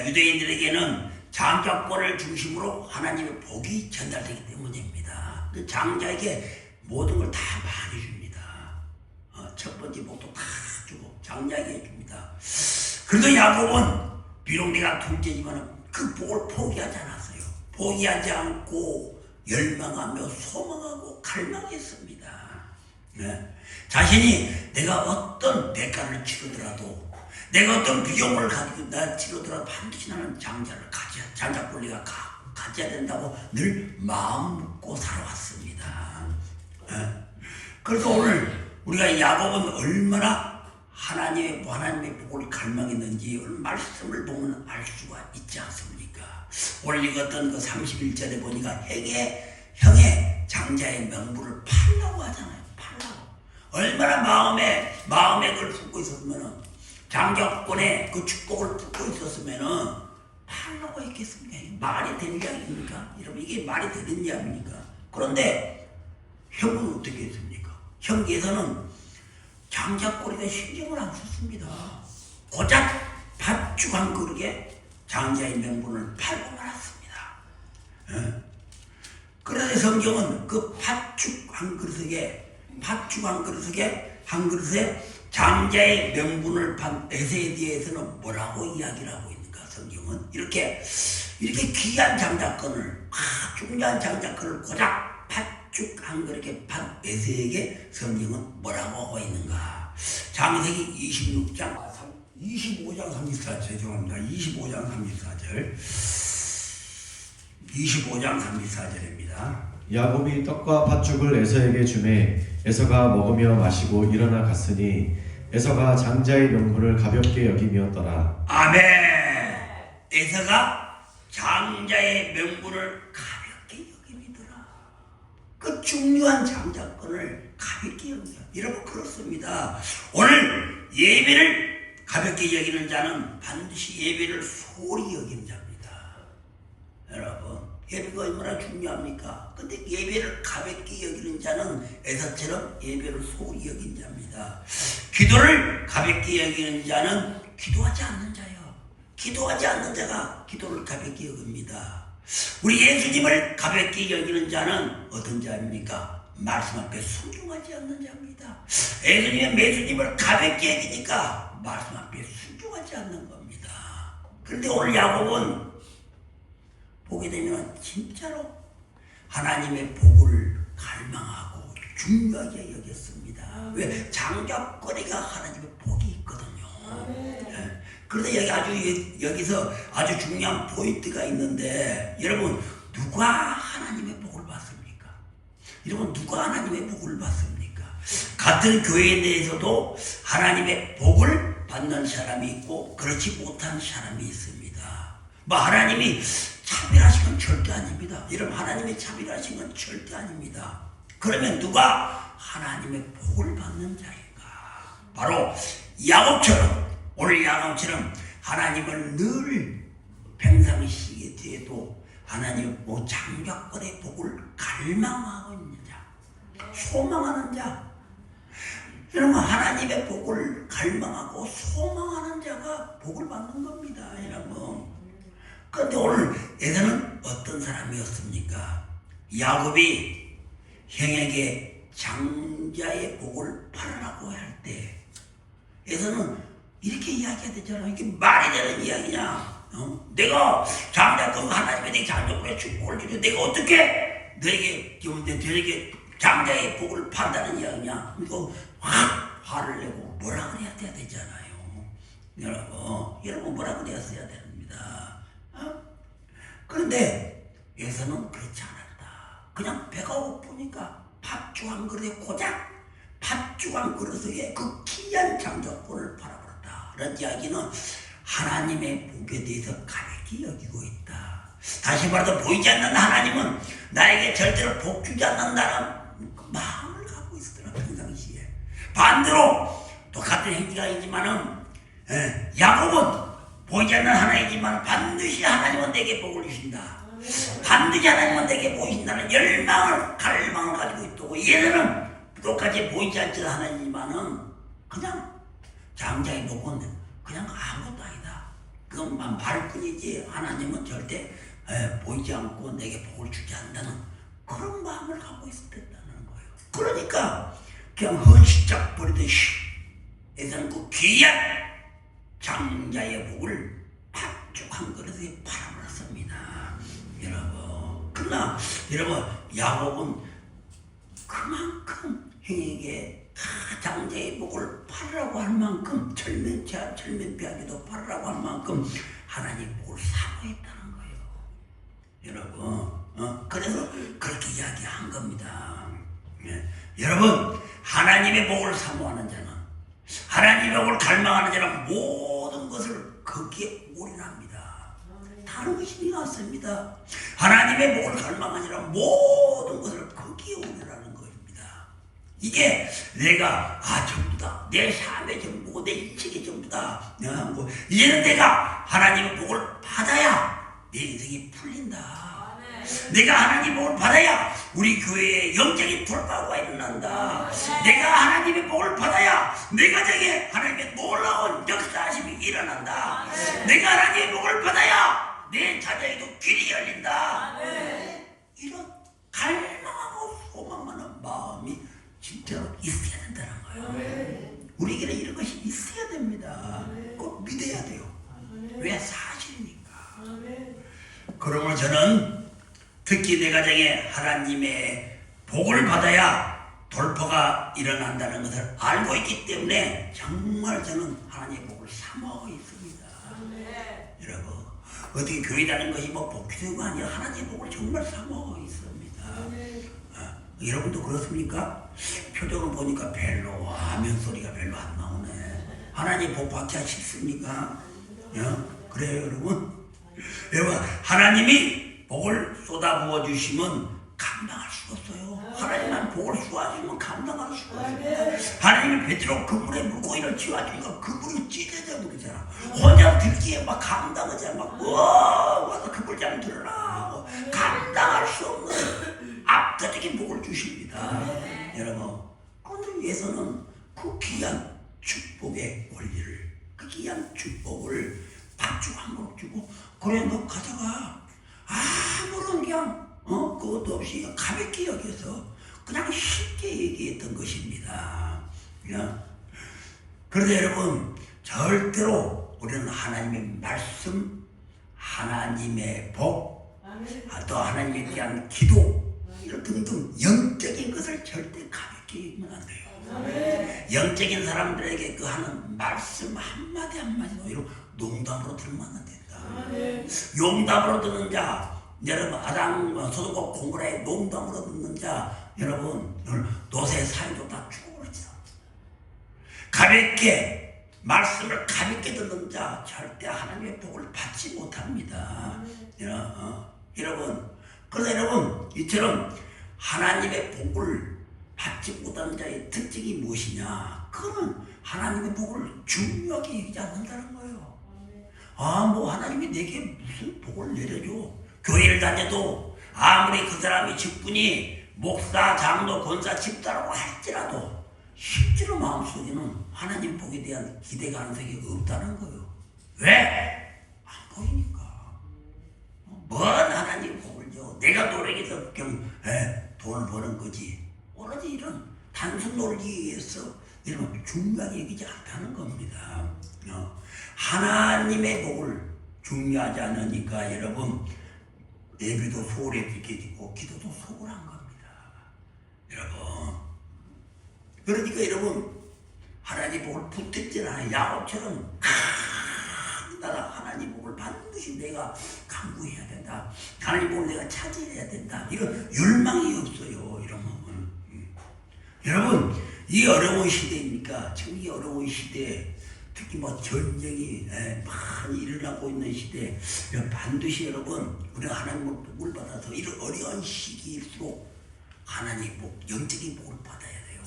유대인들에게는 장자권을 중심으로 하나님의 복이 전달되기 때문입니다. 그 장자에게 모든 걸 다 많이 줍니다. 첫 번째 복도 다 주고 장자에게 줍니다. 그래도 야곱은 비록 내가 둘째지만 그 복을 포기하지 않았어요. 포기하지 않고 열망하며 소망하고 갈망했습니다. 자신이 내가 어떤 대가를 치르더라도, 내가 어떤 비용을 가지고 치르더라도 반드시 나는 장자를 장자권리가 가져야 된다고 늘 마음 먹고 살아왔습니다. 그래서 오늘 우리가 야곱은 얼마나 하나님의 복을 갈망했는지 말씀을 보면 알 수가 있지 않습니까? 오늘 읽었던 그 31절에 보니까 형의 장자의 명분을 팔라고 하잖아요. 팔라고. 얼마나 마음에 그걸 품고 있었으면은, 장자권의 그 축복을 품고 있었으면은 팔라고 했겠습니까? 말이 되는 게 아닙니까? 여러분, 이게 말이 되는 게 아닙니까? 그런데 형은 어떻게 했습니까? 형께서는 장자권에다 신경을 안 썼습니다. 고작 팥죽 한 그릇에 장자의 명분을 팔고 말았습니다. 그래서 성경은 그 팥죽 한 그릇에 장자의 명분을 판 에서에 대해서는 뭐라고 이야기를 하고 있는가? 성경은 이렇게 귀한 장자권을, 중요한 장자권을 고작 팥죽 한 그릇에 판 에서에게 성경은 뭐라고 하고 있는가? 창세기 25장 34절, 죄송합니다. 25장 34절입니다. 야곱이 떡과 팥죽을 에서에게 주매 에서가 먹으며 마시고 일어나 갔으니 에서가 장자의 명분을 가볍게 여김이었더라. 아멘. 에서가 장자의 명분을 가볍게 여김이더라. 그 중요한 장자권을 가볍게 여깁니다. 여러분, 그렇습니다. 오늘 예배를 가볍게 여기는 자는 반드시 예배를 소홀히 여기는 자입니다. 여러분, 예배가 얼마나 중요합니까? 근데 예배를 가볍게 여기는 자는 에서처럼 예배를 소홀히 여긴 자입니다. 기도를 가볍게 여기는 자는 기도하지 않는 자예요. 기도하지 않는 자가 기도를 가볍게 여깁니다. 우리 예수님을 가볍게 여기는 자는 어떤 자입니까? 말씀 앞에 순종하지 않는 자입니다. 예수님을 가볍게 여기니까 말씀 앞에 순종하지 않는 겁니다. 그런데 오늘 야곱은 보게 되면 진짜로 하나님의 복을 갈망하고 중요하게 여겼습니다. 왜? 장작거리가 하나님의 복이 있거든요. 예. 그런데 여기서 아주 중요한 포인트가 있는데, 여러분 누가 하나님의 복을 받습니까? 여러분 누가 하나님의 복을 받습니까? 같은 교회 내에서도 하나님의 복을 받는 사람이 있고 그렇지 못한 사람이 있습니다. 뭐 하나님이 차별하신 건 절대 아닙니다. 여러분 하나님이 차별하신 건 절대 아닙니다. 그러면 누가 하나님의 복을 받는 자인가? 바로 야곱처럼, 오늘 야곱처럼 하나님을 늘 평상시에 뒤에도 하나님의 장작권의 복을 갈망하고 있는 자, 소망하는 자. 여러분 하나님의 복을 갈망하고 소망하는 자가 복을 받는 겁니다. 여러분. 그런데 오늘 에서는 어떤 사람이었습니까? 야곱이 형에게 장자의 복을 팔으라고 할 때 에서는 이렇게 이야기해야 되잖아. 이게 말이 되는 이야기냐? 내가 장자권 하나님이 내 장자권에 축복을 주려 내가 어떻게 너에게 장자의 복을 판다는 이야기냐? 이거 확 화를 내고 뭐라 그래야 되잖아요. 여러분 뭐라 그래야 됩니다. 그런데 에서는 그렇지 않았다. 그냥 배가 고프니까 팥죽 한 그릇에 고작 팥죽 한 그릇에 그 귀한 장자권을 팔아버렸다. 그런 이야기는 하나님의 복에 대해서 가볍게 여기고 있다. 다시 말해서 보이지 않는 하나님은 나에게 절대로 복 주지 않는다는 마음을 갖고 있었더라. 평상시에. 반대로 똑같은 행위가 있지만은 야곱은 보이지 않는 하나이지만 반드시 하나님은 내게 복을 주신다. 반드시 하나님은 내게 보이신다는 열망을 갈망을 가지고 있고, 얘들은 똑같이 보이지 않는 하나님이지만은 그냥 장자의 복은 그냥 아무것도 아니다. 그것만 말뿐이지 하나님은 절대 보이지 않고 내게 복을 주지 않는다는 그런 마음을 갖고 있었다는 거예요. 그러니까 그냥 헌시작 버리듯이 애들은 그 귀한 장자의 복을 팥죽 한 그릇에 팔아버렸습니다. 여러분. 그러나 여러분 야곱은 그만큼 형에게 장자의 복을 팔으라고 할 만큼 철면피하게도 팔으라고 할 만큼 하나님 복을 사모했다는 거예요. 여러분 그래서 그렇게 이야기한 겁니다. 여러분 하나님의 복을 사모하는 자는, 하나님의 복을 갈망하는 자는 모든 것을 거기에 올인합니다. 다른 것이 없습니다. 하나님의 복을 갈망하는 자는 모든 것을 거기에 올인하는 것입니다. 이게 내가 전부다, 내 삶의 전부고 내 인생의 전부다. 이제는 내가 하나님의 복을 받아야 내 인생이 풀린다. 내가 하나님의 복을 받아야 우리 교회에 영적인 돌파가 일어난다. 내가 하나님의 복을 받아야 내 가정에 하나님의 놀라운 역사하심이 일어난다. 내가 하나님의 복을 받아야 내 자녀에도 길이 열린다. 이런 갈망하고 소망하는 마음이 진짜로 있어야 된다는 거예요. 우리에게는 이런 것이 있어야 됩니다. 꼭 믿어야 돼요. 왜? 사실이니까. 그러므로 저는 특히 내 가정에 하나님의 복을 받아야 돌파가 일어난다는 것을 알고 있기 때문에 정말 저는 하나님의 복을 사모하고 있습니다. 여러분 어떻게 교회 다니는 것이 뭐 복귀가 아니라 하나님의 복을 정말 사모하고 있습니다. 여러분도 그렇습니까? 표정을 보니까 별로 아멘 소리가 별로 안 나오네. 하나님 복 받기 싫습니까? 그래요 여러분? 여러분 하나님이 복을 쏟아부어 주시면 감당할 수가 없어요. 하나님만 복을 쏟아주시면 감당할 수가 없어요. 하나님이 베드로 그물에 물고기를 쥐어주니까 그물이 찢어져 버리잖아. 혼자 들기에 막 감당하지 막 와서 그물장 들어라 감당할 수 없는 압도적인 복을 주십니다. 여러분 그런데 위해서는 그 귀한 축복의 권리를, 그 귀한 축복을 팥죽 한 그릇 주고 그래 너 가져가. 아무런 그냥 그것도 없이 가볍게 여겨서 그냥 쉽게 얘기했던 것입니다. 그런데 여러분 절대로 우리는 하나님의 말씀, 하나님의 복, 또 하나님에 대한 기도 이런 등등 영적인 것을 절대 가볍게 바뀌면 안 돼요. 영적인 사람들에게 그 하는 말씀 한마디 한마디도 이런 농담으로 들으면 안 된다. 용담으로 듣는 자, 여러분 아담 소돔과 고모라의 농담으로 듣는 자, 여러분 노세 사이도 다 죽어버리죠. 가볍게 말씀을 가볍게 듣는 자 절대 하나님의 복을 받지 못합니다. 여러분, 그래서 여러분 이처럼 하나님의 복을 받지 못하는 자의 특징이 무엇이냐? 그거는 하나님의 복을 중요하게 여기지 않는다는 거예요. 뭐 하나님이 내게 무슨 복을 내려줘? 교회를 다녀도 아무리 그 사람이 직분이 목사, 장로, 권사, 집사라고 할지라도 실제로 마음속에는 하나님 복에 대한 기대 가능성이 없다는 거예요. 왜? 안 보이니까. 뭔 하나님 복을 줘? 내가 노력해서 돈을 버는 거지. 오로지 이런 단순 논리에서 이런 중요하게 여기지 않다는 겁니다. 하나님의 복을 중요하지 않으니까 여러분 예배도 소홀히 느껴지고 기도도 소홀한 겁니다. 여러분, 그러니까 여러분 하나님 복을 붙들잖아요. 야곱처럼 나라 하나님 복을 반드시 내가 강구해야 된다. 하나님 복을 내가 차지해야 된다. 이런 열망이 없어요. 이런 건. 여러분 이 어려운 시대입니까? 지금 이 어려운 시대에 특히 전쟁이 많이 일어나고 있는 시대에 반드시 여러분 우리가 하나님의 복을 받아서 이런 어려운 시기일수록 하나님의 복, 영적인 복을 받아야 돼요.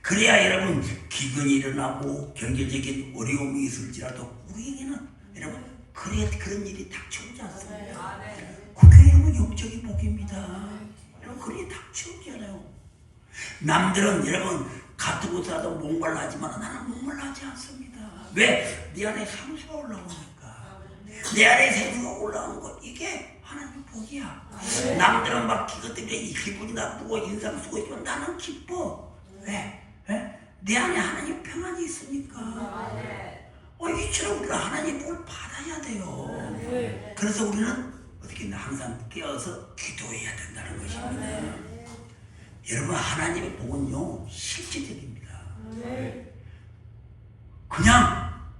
그래야 여러분 기근이 일어나고 경제적인 어려움이 있을지라도 우리에게는 여러분 그런 일이 닥쳐오지 않습니다. 그게 여러분 영적인 복입니다. 여러분 그런 일이 닥쳐오지 않아요. 남들은 여러분 같은 곳에 와도 목말라하지만 나는 목말라하지 않습니다. 왜? 내 안에 상수가 올라오니까. 내 안에 생수가 올라오는 것 이게 하나님의 복이야. 남들은 막 기것 때문에 기분이 나쁘고 인상 쓰고 있지만 나는 기뻐. 왜? 내 안에 하나님 평안이 있으니까. 이처럼 우리가 하나님 복을 받아야 돼요. 그래서 우리는 어떻게 항상 깨어서 기도해야 된다는 것입니다. 여러분 하나님의 복은요 실제적입니다. 그냥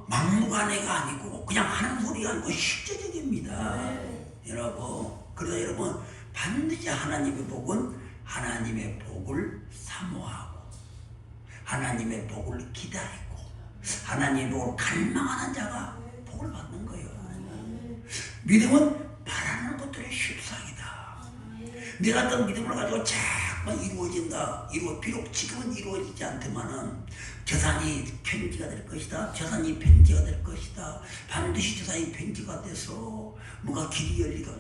막무가내가 아니고 그냥 하는 소리가 아니고 실제적입니다. 여러분 그래서 여러분 반드시 하나님의 복은 하나님의 복을 사모하고 하나님의 복을 기다리고 하나님의 복을 갈망하는 자가 복을 받는 거예요. 믿음은 바라는 것들의 실상이다. 내가 어떤 믿음을 가지고 자꾸만 이루어진다. 비록 지금은 이루어지지 않지만은 저산이 편지가 될 것이다. 저산이 편지가 될 것이다. 반드시 저산이 편지가 돼서 뭐가 길이 열리가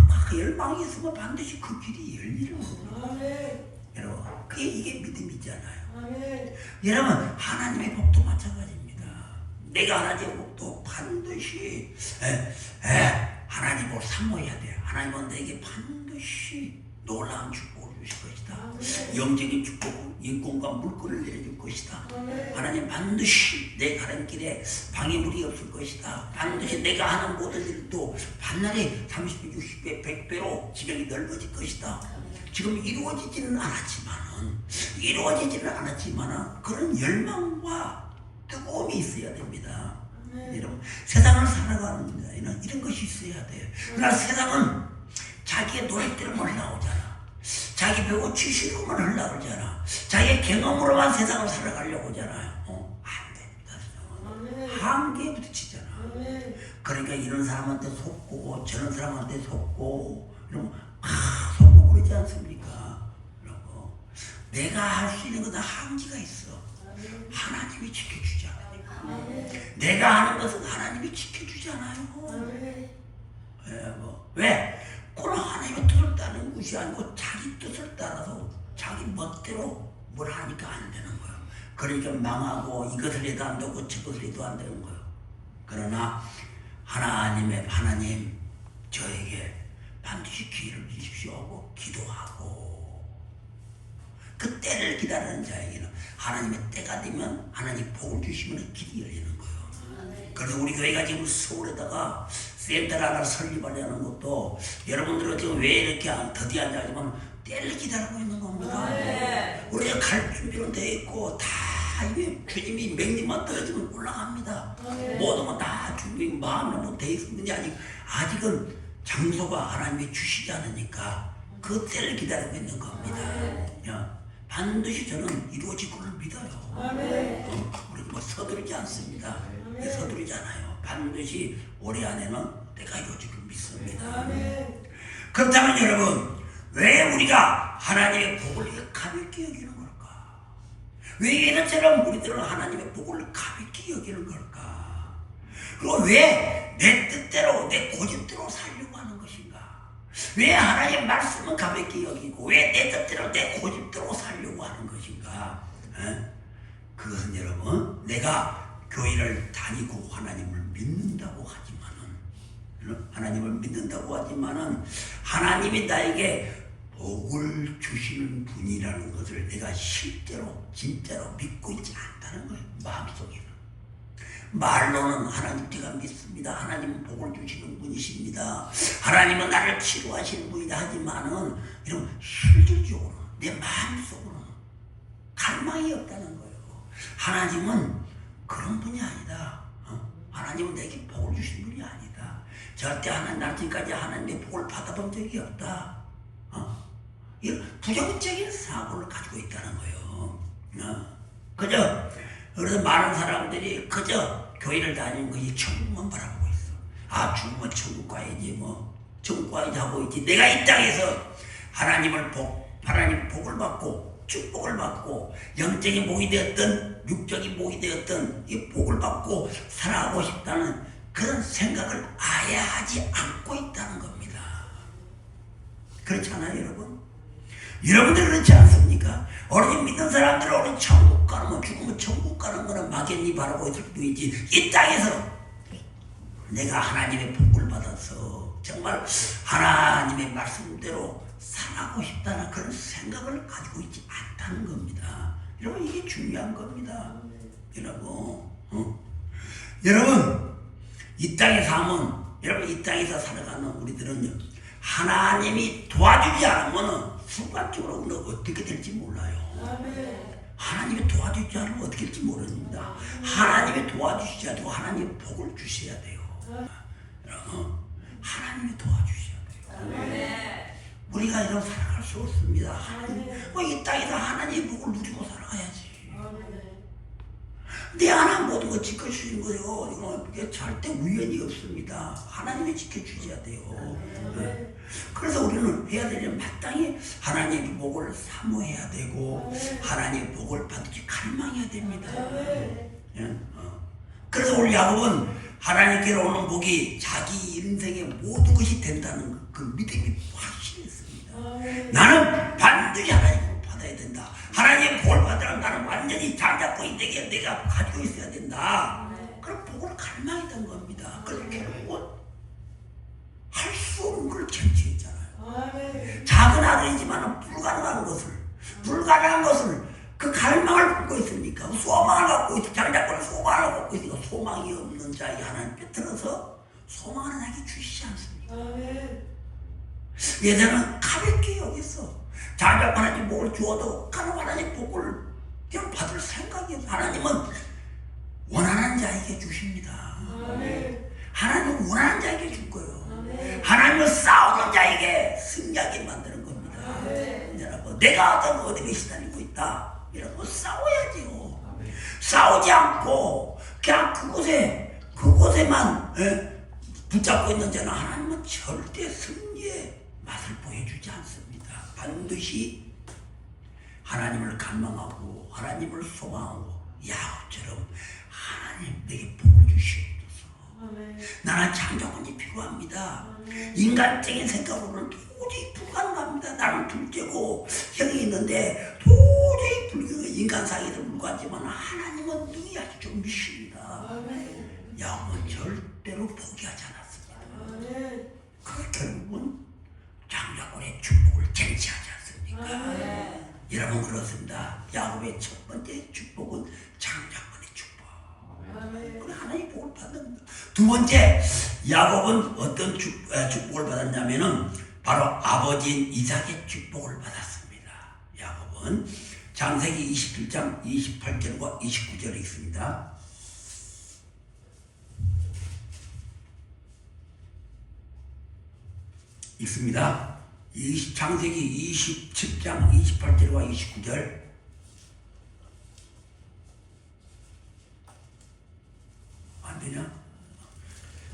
막 열망이 있으면 반드시 그 길이 열리는 겁니다. 여러분 이게 믿음이잖아요. 여러분 하나님의 복도 마찬가지입니다. 내가 하나님의 복도 반드시 하나님 복을 사모해야 돼요. 하나님은 내게 반드시 놀라운 축복을 주실 것이다. 영적인 축복, 인권과 물건을 내려줄 것이다. 하나님 반드시 내 가는 길에 방해물이 없을 것이다. 반드시 내가 하는 모든 일도 반날에 30배, 60배, 100배로 지경이 넓어질 것이다. 지금 이루어지지는 않았지만은 그런 열망과 뜨거움이 있어야 됩니다. 여러분 세상을 살아가는 데는 이런 것이 있어야 돼요. 그러나 세상은 자기의 노력대로만 흘러오잖아. 자기 배우 지식으로만 흘러오잖아. 자기의 경험으로만 세상을 살아가려고 하잖아요. 안 됩니다. 한계에 부딪히잖아. 그러니까 이런 사람한테 속고 저런 사람한테 속고 이런 속고 그러지 않습니까? 그리고 내가 할 수 있는 거다 한계가 있어. 하나님이 지켜주지 않으니까. 내가 하는 것은 하나님이 지켜주잖아요. 왜? 그건 하나님의 뜻을 따르는 것이 아니고 자기 뜻을 따라서 자기 멋대로 뭘 하니까 안 되는 거예요. 그러니까 망하고 이것을 해도 안 되고 저것을 해도 안 되는 거예요. 그러나 하나님 저에게 반드시 기회를 주십시오 하고 기도하고 그 때를 기다리는 자에게는 하나님의 때가 되면 하나님 복을 주시면 길이 열리는 거예요. 그래서 우리 교회가 지금 서울에다가 센터를 하나 설립하려는 것도 여러분들은 지금 왜 이렇게 더디한지 알지만 때를 기다리고 있는 겁니다. 우리가 갈 준비는 돼 있고 다 이게 주님이 명령만 떨어지면 올라갑니다. 모든 건 다 준비 마음으로 돼 있는지 아직은 장소가 하나님이 주시지 않으니까 그 때를 기다리고 있는 겁니다. 반드시 저는 이루어질 것을 믿어요. 우리 뭐 서두르지 않습니다. 서두르지 않아요. 반드시 올해 안에는 내가 이루어질 걸 믿습니다. 그렇다면 여러분, 왜 우리가 하나님의 복을 가볍게 여기는 걸까? 왜 예전처럼 우리들은 하나님의 복을 가볍게 여기는 걸까? 그리고 왜 내 뜻대로 내 고집대로 살려고 하는 것인가? 왜 하나님의 말씀은 가볍게 여기고 왜 내 뜻대로 내 고집대로 살려고 하는 것인가? 그것은 여러분, 내가 교회를 다니고 하나님을 믿는다고 하지만은 하나님이 나에게 복을 주시는 분이라는 것을 내가 실제로 진짜로 믿고 있지 않다는 거예요. 마음속에는. 말로는 하나님 제가 믿습니다. 하나님은 복을 주시는 분이십니다. 하나님은 나를 치료하시는 분이다 하지만은 이런 실질적으로 내 마음속으로는 갈망이 없다는 거예요. 하나님은 그런 분이 아니다. 하나님은 내게 복을 주시는 분이 아니다. 절대 하나님 날 지금까지 하나님의 복을 받아본 적이 없다. 이런 부정적인 사고를 가지고 있다는 거예요. 그래서 많은 사람들이 그저 교회를 다니는 것이 천국만 바라보고 있어. 죽으면 천국 가야지 천국 가야지 하고 있지. 내가 이 땅에서 하나님 복을 받고 축복을 받고 영적인 복이 되었던 육적인 복이 되었던 이 복을 받고 살아가고 싶다는 그런 생각을 아예 하지 않고 있다는 겁니다. 그렇지 않아요, 여러분? 여러분들 그렇지 않습니까? 우리 믿는 사람들은 우리 천국 가는 죽으면 천국 가는 거는 막연히 바라고 있을 뿐이지, 이 땅에서 내가 하나님의 복을 받아서 정말 하나님의 말씀대로 살아가고 싶다는 그런 생각을 가지고 있지 않다는 겁니다. 여러분, 이게 중요한 겁니다. 여러분, 이 땅에 사면, 여러분, 이 땅에서 살아가는 우리들은요, 하나님이 도와주지 않으면 순간적으로 어떻게 될지 몰라요. 하나님이 도와주지 않으면 어떻게 될지 모릅니다. 하나님이 도와주시지 않고 하나님이 복을 주셔야 돼요. 하나님이 도와주셔야 돼요. 우리가 이런 살아갈 수 없습니다. 이 땅에서 하나님의 복을 누리고 살아가야지. 내 하나 모든 거 지켜주신 거예요. 이게 절대 우연이 없습니다. 하나님이 지켜주셔야 돼요. 그래서 우리는 해야 되는 마땅히 하나님의 복을 사모해야 되고 하나님의 복을 받기 갈망해야 됩니다. 그래서 우리 야곱은 하나님께로 오는 복이 자기 인생의 모든 것이 된다는 그 믿음이 확실했습니다. 나는 반드시 하나님을 받아야 된다. 하나님의 복을 받으려면 나는 완전히 장잡고 인생에 내가 가지고 있어야 된다. 그런 복을 갈망했던 겁니다. 그래서 결국은 할 수 없는 걸 쟁취했잖아요. 작은 아들이지만 불가능한 것을 그 갈망을 갖고 있으니까, 소망을 갖고 있으니까, 장잡고는 소망을 갖고 있으니까, 소망이 없는 자에게 하나님 빼들어서 소망을 나에게 주시지 않습니까? 예전에는 가볍게 여겼어. 장잡고 하나님 복을 주어도 하나님 복을 그냥 받을 생각이 없어. 하나님은 원하는 자에게 주십니다. 하나님은 원하는 자에게 줄 거예요. 하나님은 싸우는 자에게 승리하게 만드는 겁니다. 여러분, 내가 어디에 시달리고 있다, 이러고 싸워야지요. 싸우지 않고 그냥 그곳에만 붙잡고 있는 자는 하나님은 절대 승리의 맛을 보여주지 않습니다. 반드시 하나님을 갈망하고 하나님을 소망하고 야곱처럼 하나님 내게 복을 주시옵소서. 나는 창조건이 필요합니다. 인간적인 생각으로는 도저히 불가능합니다. 나는 둘째고 형이 있는데 도저히 불가능해요. 인간상에서 불가하지만 하나님은 능히하지 좀 미십니다. 야곱은 절대로 포기하지 않았습니다. 그 결국은 장자권의 축복을 쟁취하지 않습니까? 여러분, 그렇습니다. 야곱의 첫 번째 축복은 장자권의 축복. 그래, 하나님 복을 받는 겁니다. 두 번째, 야곱은 어떤 축복을 받았냐면은 바로 아버지인 이삭의 축복을 받았습니다. 야곱은 창세기 27장 28절과 29절에 있습니다. 있습니다. 창세기 27장 28절과 29절. 안 되냐?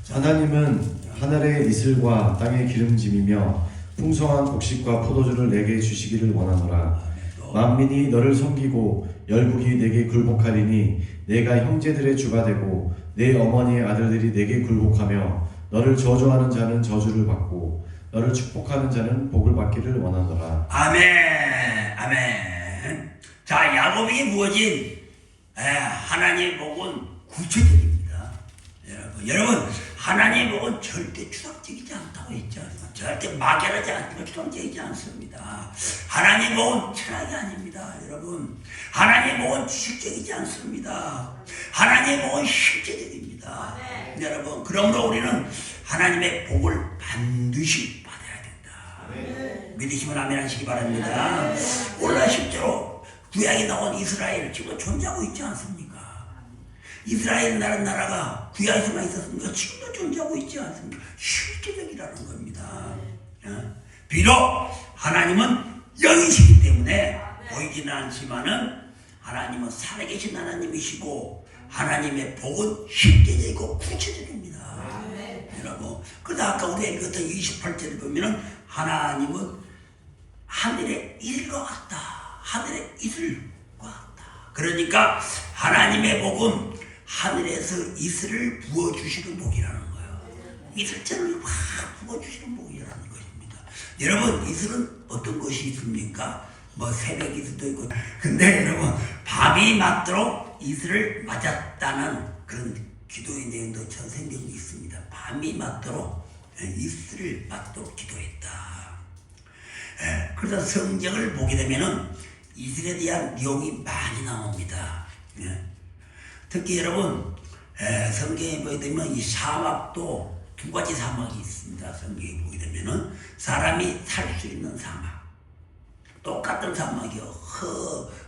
하나님은 하늘의 이슬과 땅의 기름짐이며 풍성한 곡식과 포도주를 내게 주시기를 원하노라. 만민이 너를 섬기고 열국이 내게 굴복하리니 내가 형제들의 주가 되고 내 어머니의 아들들이 내게 굴복하며 너를 저주하는 자는 저주를 받고 너를 축복하는 자는 복을 받기를 원하노라. 아멘. 아멘. 자, 야곱이 부어진 하나님의 복은 구체적입니다. 여러분 하나님의 복은 절대 추상적이지 않다고 했죠. 절대 막연하지 않고 추상적이지 않습니다. 하나님의 복은 철학이 아닙니다. 여러분 하나님의 복은 지식적이지 않습니다. 하나님의 복은 실제적입니다. 여러분 그러므로 우리는 하나님의 복을 반드시 받아야 된다. 믿으시면 아멘 하시기 바랍니다. 오늘 실제로 구약에 나온 이스라엘 지금 존재하고 있지 않습니까? 이스라엘이라는 나라가 구약에서만 있었습니까? 지금도 존재하고 있지 않습니까? 실제적이라는 겁니다. 비록 하나님은 영이시기 때문에 보이지는 않지만은 하나님은 살아계신 하나님이시고 하나님의 복은 실제적이고 구체적입니다. 여러분, 그러다 아까 우리가 읽었던 28절을 보면은 하나님은 하늘의 이슬과 같다. 하늘의 이슬과 같다. 그러니까 하나님의 복은 하늘에서 이슬을 부어주시는 복이라는 거예요. 이슬처럼 확 부어주시는 복이라는 것입니다. 여러분 이슬은 어떤 것이 있습니까? 뭐 새벽 이슬도 있고. 근데 여러분 밤이 맞도록 이슬을 맞았다는 그런 기도의 내용도 성경에 있습니다. 밤이 맞도록 이슬을 맞도록 기도했다. 그래서 성경을 보게 되면은 이슬에 대한 내용이 많이 나옵니다. 특히 여러분 성경에 보게 되면 이 사막도 두 가지 사막이 있습니다. 성경에 보게 되면은 사람이 살 수 있는 사막, 똑같은 사막이요.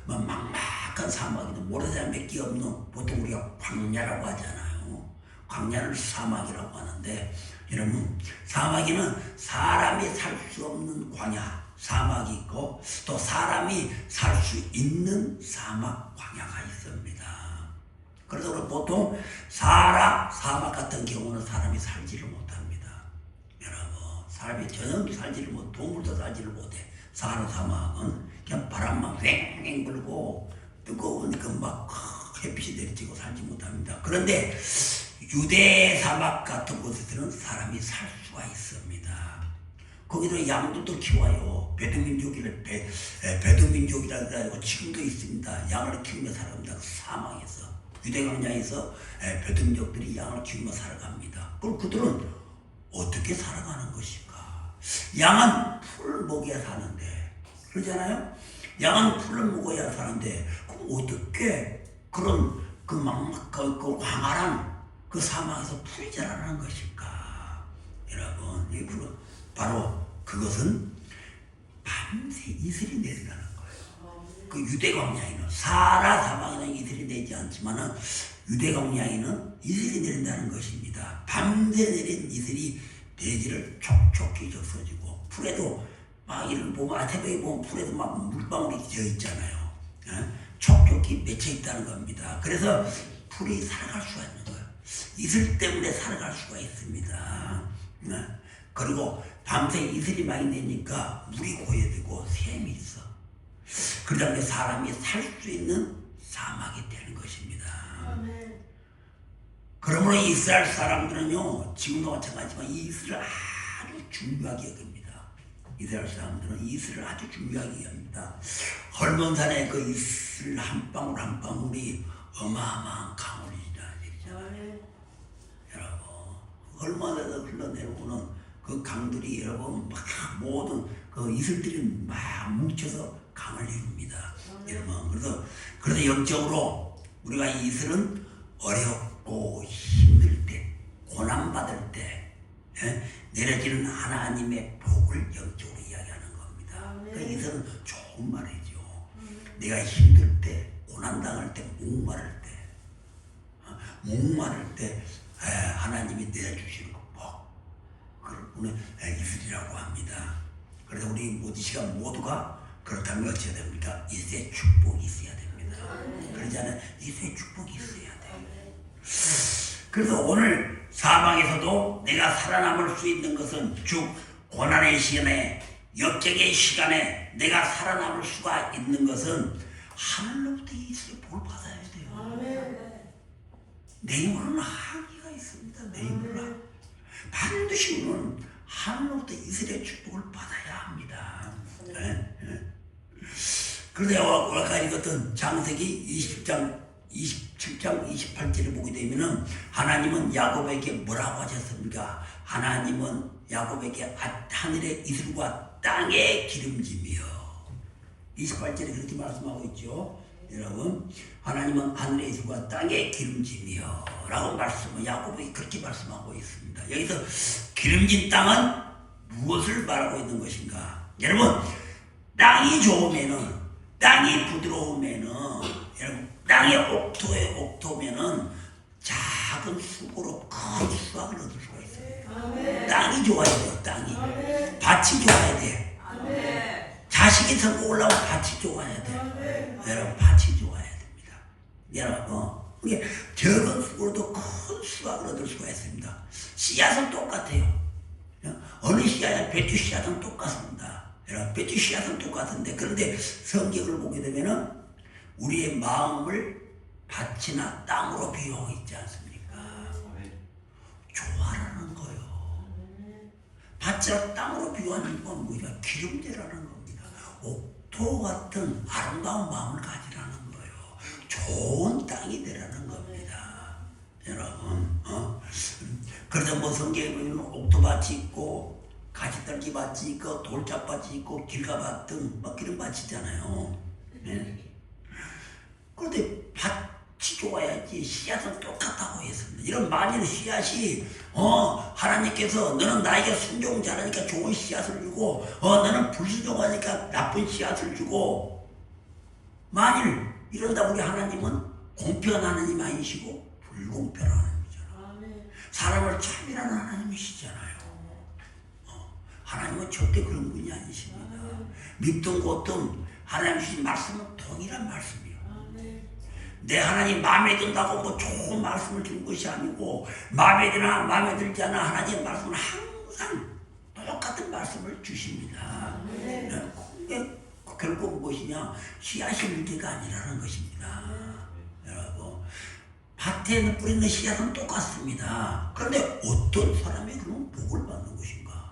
막막한 사막이든 모래사장 몇 개 없는 보통 우리가 광야라고 하잖아요. 광야를 사막이라고 하는데 여러분 사막에는 사람이 살 수 없는 광야 사막이 있고 또 사람이 살 수 있는 사막 광야가 있습니다. 그래서 우리 보통 사막 같은 경우는 사람이 살지를 못합니다. 여러분 사람이 전혀 살지를 못, 동물도 살지를 못해. 사막은 그냥 바람만 휑휑 불고 뜨거우니까 막 햇빛이 내리쬐고 살지 못합니다. 그런데 유대 사막 같은 곳에서는 사람이 살 수가 있습니다. 거기도 양들도 키워요. 베두민족이라고 해서 지금도 있습니다. 양을 키우며 살아갑니다. 사막에서 유대 광야에서 베두민족들이 양을 키우며 살아갑니다. 그럼 그들은 어떻게 살아가는 것인가? 양은 풀을 먹여야 사는데, 그러잖아요? 양은 풀을 먹어야 사는데, 그럼 어떻게 그런 그 광활한 그 사막에서 풀이 자라는 것일까? 여러분, 바로 그것은 밤새 이슬이 내린다는 거예요. 그 유대 광야에는 사라 사막에는 이슬이 내지 않지만은 유대 광야에는 이슬이 내린다는 것입니다. 밤새 내린 이슬이 대지를 촉촉히 적셔지고 풀에도 막 이를 보면 새벽에 보면 풀에도 막 물방울이 져 있잖아요. 촉촉히 맺혀 있다는 겁니다. 그래서 풀이 살아갈 수가 있는 거예요. 이슬 때문에 살아갈 수가 있습니다. 그리고 밤새 이슬이 많이 내니까 물이 고여지고 샘이 있어. 그러다 보니 사람이 살 수 있는 사막이 되는 것입니다. 그러므로 이스라엘 사람들은요, 지금도 마찬가지지만 이 이슬을 아주 중요하게 여깁니다. 이스라엘 사람들은 이슬을 아주 중요하게 여깁니다. 헐몬산의 그 이슬 한 방울 한 방울이 어마어마한 강물이라는 얘기죠. 여러분, 헐몬산에서 흘러내려오는 그 강들이 여러분 막 모든 그 이슬들이 막 뭉쳐서 강을 이룹니다. 여러분, 그래서 영적으로 우리가 이 이슬은 어렵고 힘들 때, 고난받을 때, 내려지는 하나님의 복을 영적으로 이야기하는 겁니다. 그러니까 이것은 좋은 말이죠. 내가 힘들 때, 고난당할 때, 목마를 때 하나님이 내려주시는 복, 그걸 있으리라고 합니다. 그래서 우리 모든 시간 모두가 그렇다면 어찌해야 됩니까? 이세 축복이 있어야 됩니다. 그러지 않아요? 이세 축복이 있어야 돼요. 그래서 오늘 사방에서도 내가 살아남을 수 있는 것은 즉 고난의 시간에, 역경의 시간에 내가 살아남을 수가 있는 것은 하늘로부터 이세 복을 받아야 돼요. 내 힘으로는 하기가 있습니다. 내 힘으로 반드시 우리는 하늘로부터 이스라엘 축복을 받아야 합니다. 그래서 아까 읽었던 창세기 27장 28절을 보게 되면은 하나님은 야곱에게 뭐라고 하셨습니까? 하나님은 야곱에게 하늘의 이슬과 땅의 기름짐이요. 28절에 그렇게 말씀하고 있죠. 여러분, 하나님은 하늘의 이슬과 땅의 기름짐이요 라고 야곱에게 그렇게 말씀하고 있습니다. 여기서 기름진 땅은 무엇을 말하고 있는 것인가? 여러분, 땅이 좋으면은, 땅이 부드러우면은, 여러분, 땅의 옥토면은 작은 수고로 큰 수확을 얻을 수가 있어요. 땅이 좋아야 돼요. 땅이. 밭이 좋아야 돼. 자식이 성공 올라오면 밭이 좋아야 돼. 여러분, 밭이 좋아야 됩니다. 여러분, 이게 적은 수고로도 큰 수확을 얻을 수가 있습니다. 씨앗은 똑같아요. 어느 씨앗이나 배추 씨앗은 똑같습니다. 여러분, 배추 씨앗은 똑같은데, 그런데 성경을 보게 되면은 우리의 마음을 밭이나 땅으로 비유하고 있지 않습니까? 좋아라는 거요. 밭이나 땅으로 비유하는 건 뭐냐? 기름제라는 겁니다. 옥토 같은 아름다운 마음을 가지라는 거예요. 좋은 땅이 되라는 겁니다. 여러분, 그래서 뭐 성경에 보면 옥토밭이 있고 가시떨기 밭이 있고 돌짝밭이 있고 길가밭 등 막 그런 밭이 있잖아요. 네? 그런데 밭이 좋아야지 씨앗은 똑같다고 했습니다. 이런 만일 씨앗이 하나님께서 너는 나에게 순종 잘하니까 좋은 씨앗을 주고 너는 불순종하니까 나쁜 씨앗을 주고, 만일 이런다 우리 하나님은 공평한 하나님 아니시고 불공평한 하나님이잖아요. 사람을 차별하는 하나님이시잖아요. 하나님은 절대 그런 분이 아니십니다. 밉든 곧든 하나님 주신 말씀은 동일한 말씀이에요. 내 하나님 마음에 든다고 뭐 좋은 말씀을 주는 것이 아니고, 마음에 드나 마음에 들지 않아 하나님의 말씀은 항상 똑같은 말씀을 주십니다. 그게 결국 무엇이냐? 씨앗이 문제가 아니라는 것입니다. 여러분, 밭에 뿌리는 씨앗은 똑같습니다. 그런데 어떤 사람이 그럼 복을 받는 것인가?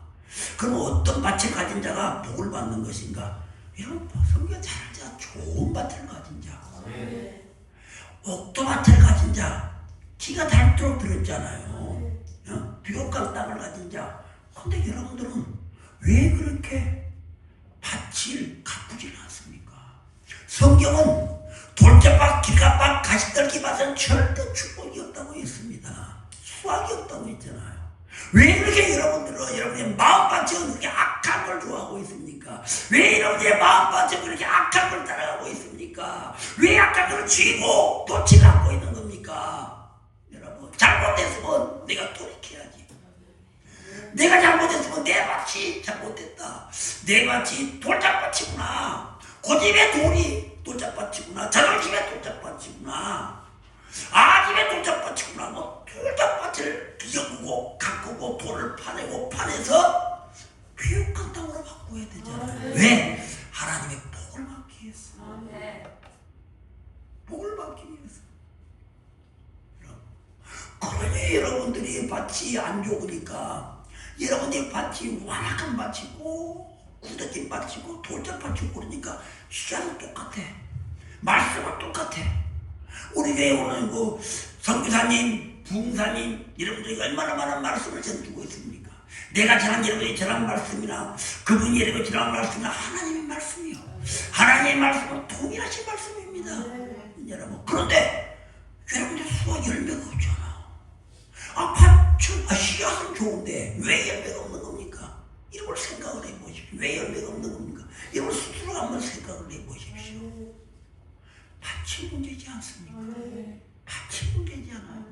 그럼 어떤 밭을 가진 자가 복을 받는 것인가? 이런 성경 잘 알자. 좋은 밭을 가진 자, 옥토밭을 가진 자, 기가 닳도록 들었잖아요. 비옥한 땅을 가진 자. 근데 여러분들은 왜 그렇게 밭을 가꾸지 않습니까? 성경은 돌짝밭, 길가밭, 가시떨기 밭은 절대 축복이 없다고 했습니다. 수확이 없다고 했잖아요. 왜 이렇게 여러분의 마음밭이 그렇게 악한 걸 좋아하고 있습니까? 왜 여러분의 마음밭이 그렇게 악한 걸 따라가고 있습니까? 왜 악한 걸 쥐고 놓지 않고 있는 겁니까? 여러분, 잘못했으면 내가 돌이켜야지. 내가 잘못했으면 내 밭이 잘못됐다. 내 밭이 돌짝밭이구나. 고집의 돌이 돌짝밭이구나. 자존심의 돌짝밭이구나. 아집의 돌짝밭이구나. 뭐 돌짝밭을 비워보고 가꾸고 돌을 파내고 파내서 비옥한 땅으로 바꿔야 되잖아요. 왜? 하나님의 복을 받기 위해서. 복을 받기 위해서. 그러니 여러분들이 밭이 안 좋으니까, 여러분들이 밭이 완악한 밭이고 굳어진 밭이고 돌짝밭이고 그러니까 씨앗은 똑같아. 말씀은 똑같아. 우리 교회 오는 그 선교사님, 부흥사님 여러분들이 얼마나 많은 말씀을 전주고 있습니까? 내가 전한 여러분이 전한 말씀이나 그분이 여러분이 전한 말씀이나 하나님의 말씀이요. 하나님의 말씀은 동일하신 말씀입니다. 여러분, 그런데 여러분들 수와 열매가 없잖아. 밭 씨앗은 좋은데 왜 열매가 없는 겁니까? 이런 걸 생각을 해보십시오. 왜 열매가 없는 겁니까? 이런 걸 스스로 한번 생각을 해보십시오. 밭이 문제지 않습니까? 밭이 문제지 않아요.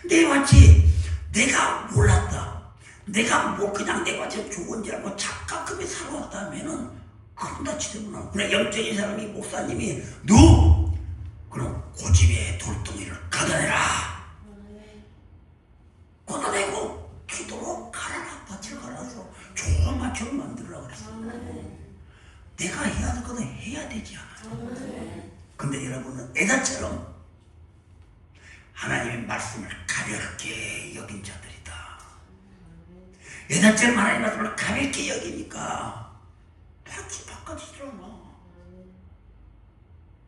내 밭이 내가 몰랐다. 내가 뭐 그냥 내 밭이 좋은 줄 알고 착각하게 살아왔다면은 큰 다치 되구나. 그래 영적인 사람이 목사님이 너 그럼 고집에 돌덩이를 걷어내라. 걷어내고 기도로 갈아라. 밭을 갈아서 좋은 밭을 만들으라고 그랬습니다. 내가 해야 될 거는 해야 되지 않아요. 근데 여러분은 에다처럼 하나님의 말씀을 가볍게 여긴 자들이다. 에다처럼 하나님의 말씀을 가볍게 여기니까 밭이 바꿔지질 않아.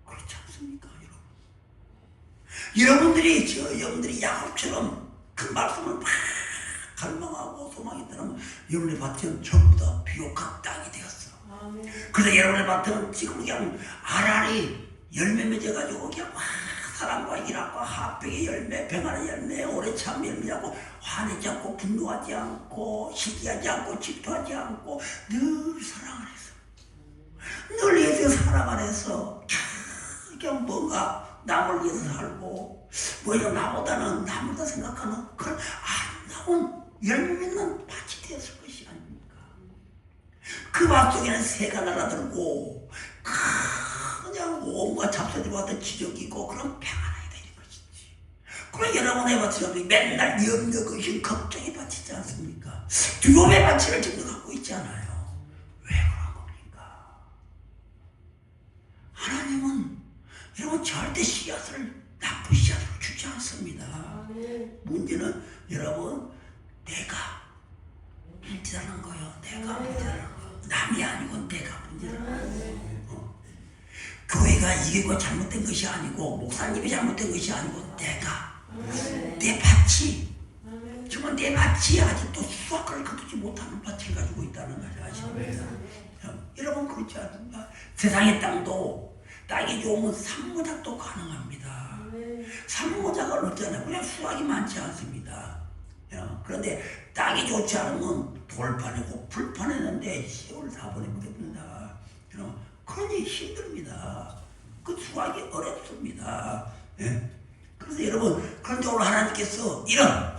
그렇지 않습니까, 여러분? 여러분들이 야곱처럼 그 말씀을 막 갈망하고 소망이 있다면 여러분의 밭은 전부 다 비옥한 땅이 되었어. 그래서 여러분의 밭은 지금 그냥 알알이 열매 맺어가지고 그냥 막 사랑과 일하고 합백의 열매, 평안의 열매, 오래 참 열매하고 화내지 않고 분노하지 않고 시기하지 않고 질투하지 않고 늘 사랑을 해서 늘 예수의 사랑 안에서 그냥 뭔가 남을 위해서 살고 뭐냐 나보다 생각하는 그런 아름다운 열매 맺는 밭이 되었을 것이 아닙니까? 그 밭 속에는 새가 날아들고 그냥 온갖 잡초들과 같은 기적이고 그런 평안하게 되는 것이지. 그럼 여러분의 밭이 맨날 염려, 근심, 걱정의 밭이지 않습니까? 두려움의 밭을 지금 갖고 있지 않아요. 왜 그런 겁니까? 하나님은 여러분 절대 나쁜 씨앗을 주지 않습니다. 문제는 여러분 내가 문제라는 거예요. 내가 문제라는 거예요. 남이 아니고 내가 문제라는 거예요. 교회가 이게 잘못된 것이 아니고 목사님이 잘못된 것이 아니고 내 밭이 정말 내 밭이 아직도 수확을 거두지 못하는 밭을 가지고 있다는 것을 아십니까? 여러분 그렇지 않습니까? 세상의 땅이 좋으면 산모작도 가능합니다. 산모작을 얻잖아요. 그냥 수확이 많지 않습니다. 그런데 땅이 좋지 않으면 돌판이고 불판했는데 세월 다 보내버립니다. 그러니 힘듭니다. 그 수확이 어렵습니다. 그래서 여러분, 그런데 오늘 하나님께서 이런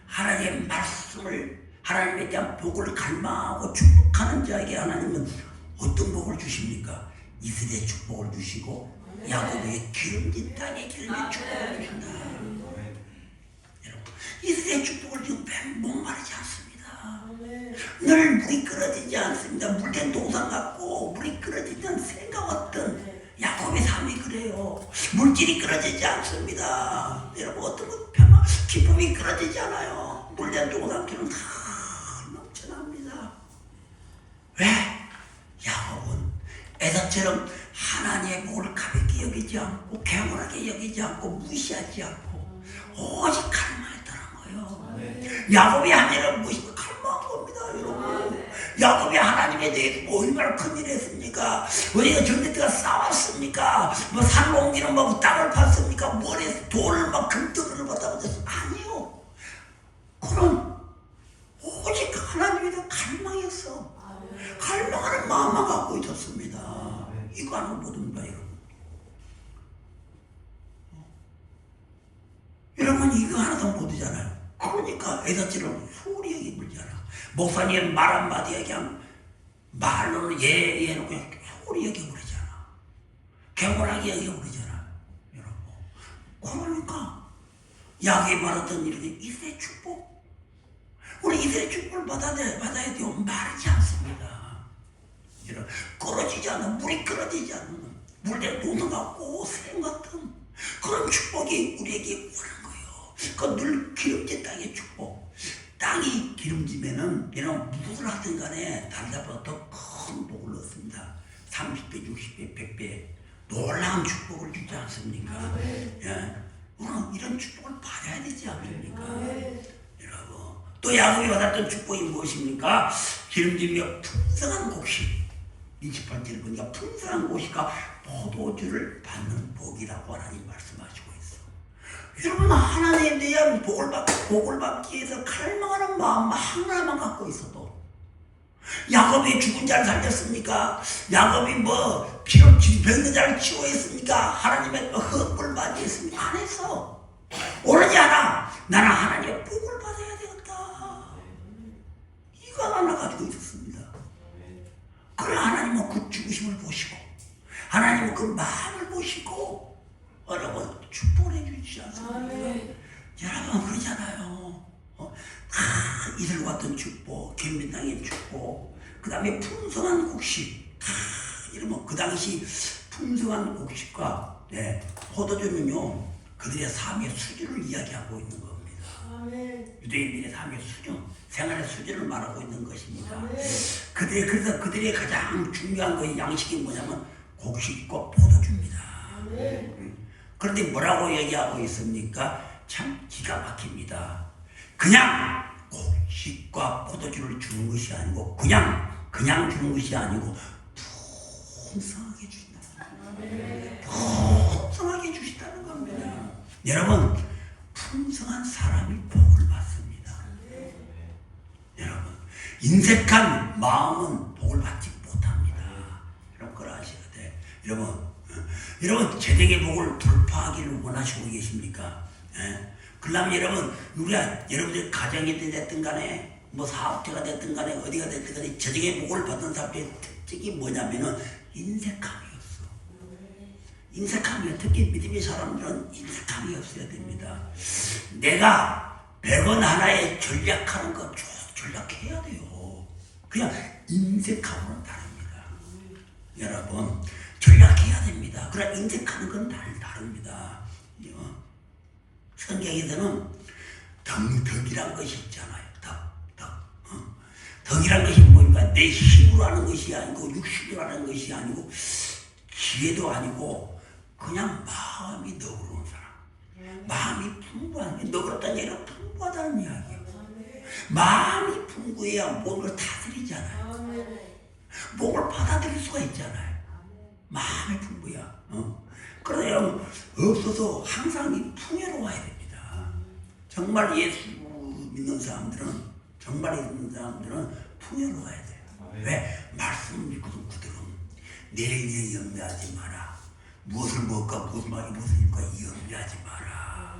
하나님의 말씀을 하나님에 대한 복을 갈망하고 축복하는 자에게 하나님은 어떤 복을 주십니까? 이스라엘 축복을 주시고 야곱에게 기름진 땅에 기름진 축복을 주신다. 여러분, 이스라엘 축복을 지금 목마르지 않습니다. 늘 물이 끊어지지 않습니다. 물된 동상 같고 물이 끊어지지 않는 새가 왔던 야곱의 삶이 그래요. 물질이 끊어지지 않습니다. 여러분 어떤 것 평화, 기쁨이 끊어지지 않아요. 물된 동상처럼 다 넘쳐납니다. 왜? 야곱은 에서처럼 하나님의 복을 가볍게 여기지 않고 괴물하게 여기지 않고 무시하지 않고 오직 갈망했다는 거예요. 야곱이 하나님을 무시하고 갈망한 겁니다, 여러분. 야곱이 하나님에 대해서 얼마나 큰일 했습니까? 우리가 전대 때가 싸웠습니까? 뭐 산을 옮기는 뭐 땅을 팠습니까? 머리에서 돌을 막 금덩이를 받아봤어요. 아니요. 그런 오직 하나님에 대한 갈망이었어. 갈망하는 마음만 갖고 있었습니다. 이거 하는 모든가 여러분. 여러분 이거 하나도 못하잖아요. 그러니까 애사처럼 소리 얘기 물잖아. 목사님 말 한마디에 그냥 말로는 예 해놓고 그냥 소리 얘기 버리잖아. 개물하게 얘기 버리잖아. 여러분. 그러니까 야곱이 말했던 이렇게 이스라엘 축복. 우리 이스라엘 축복을 받아야 돼요. 마르지 않습니다. 끊어지지 않는 물이 끊어지지 않는 물에 노는 같고 샘 같은 그런 축복이 우리에게 오는 거예요. 그 늘 기름진 땅의 축복. 땅이 기름지면은 이런 무엇을 하든 간에 다른 데보다 더 큰 복을 얻습니다. 30배, 60배, 100배 놀라운 축복을 주지 않습니까? 우리는 이런 축복을 받아야 되지 않습니까? 여러분 또 야곱이 받았던 축복이 무엇입니까? 기름지며 풍성한 곡식. 28절을 보니까 풍성한 곳이가 포도주를 받는 복이라고 하나님 말씀하시고 있어. 여러분 하나님에 대한 복을 받기 위해서 갈망하는 마음 하나만 갖고 있어도 야곱이 죽은 자를 살렸습니까? 야곱이 뭐 피로 병든 자를 치유했습니까? 하나님의 흠을 맞이했습니까? 안 했어. 오르지 않아. 나는 하나님의 복을 받아야 되겠다. 이거 하나 가지고 있었습니다. 그래 하나님은 그 죽으심을 보시고 하나님은 그 마음을 보시고 여러분 축복을 해주시지 않습니까? 여러분 그러잖아요. 이들 같은 축복, 견민당의 축복, 그 다음에 풍성한 곡식. 이러면 그 당시 풍성한 곡식과 포도주는요 그들의 삶의 수준을 이야기하고 있는 겁니다. 유대인들의 삶의 수준, 생활의 수준을 말하고 있는 것입니다. 그래서 그들의 가장 중요한 그 양식이 뭐냐면 곡식과 포도주입니다. 그런데 뭐라고 얘기하고 있습니까? 참 기가 막힙니다. 그냥 곡식과 포도주를 주는 것이 아니고 그냥 주는 것이 아니고 풍성하게 주신다. 풍성하게 주신다는 겁니다. 여러분 풍성한 사람이 복을 받습니다. 여러분 인색한 마음은 복을 받지 못합니다. 여러분 그걸 아셔야 돼. 여러분 재정의 복을 돌파하기를 원하시고 계십니까? 그러면 여러분들 가정이 됐든 간에 뭐 사업자가 됐든 간에 어디가 됐든 간에 재정의 복을 받는 사람의 특징이 뭐냐면은 인색함이었어. 인색함이요. 특히 믿음의 사람들은 인색함이 없어야 됩니다. 내가 100원 하나에 전략하는 거 전략해야 돼요. 그냥 인색함으로는 다릅니다. 여러분 전략해야 됩니다. 그러나 인색하는 건 다릅니다. 성경에서는 덕이란 것이 있잖아요. 덕이란 것이 뭡니까? 내 힘으로 하는 것이 아니고 육신으로 하는 것이 아니고 지혜도 아니고 그냥 마음이 너그러운 사람. 마음이 풍부한 게 너그럽다는 게 아니라 풍부하다는 이야기예요. 마음이 풍부해야 뭔가를 다스리잖아요. 뭔가를 받아들일 수가 있잖아요. 마음이 풍부야. 그러나 여러분 없어서 항상 이 풍요로워야 됩니다. 정말 예수 믿는 사람들은 풍요로워야 돼요. 왜? 말씀을 믿고도 그들은 내일에 염려하지 마라. 무엇을 먹을까 무엇을 입을까 염려하지 마라.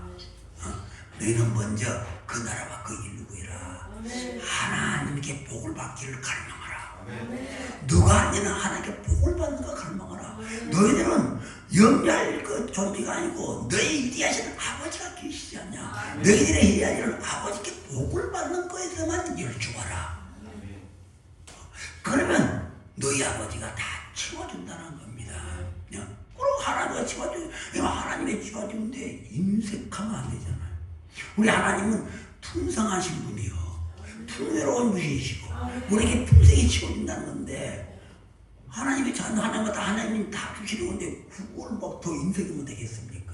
너희는 먼저 그 나라와 그 일을 구해라. 하나님께 복을 받기를 갈망하라. 누가 아니나 하나님께 복을 받는 거 갈망하라. 너희들은 염려할 그 존재가 아니고 너희 위대하신 아버지가 계시지 않냐. 너희들의 위대한 일은 아버지께 복을 받는 거에서만 열중하라. 그러면 너희 아버지가 다 채워준다는 겁니다. 그럼 하나님이 채워줘요. 하나님이 채워주는데 인색하면 안 되잖아요. 우리 하나님은 풍성하신 분이요 풍요로운 분이시고 우리에게 풍성히 채워준다는 건데 하나님이 다 주시는 건데 그걸 뭐 더 인색이면 되겠습니까?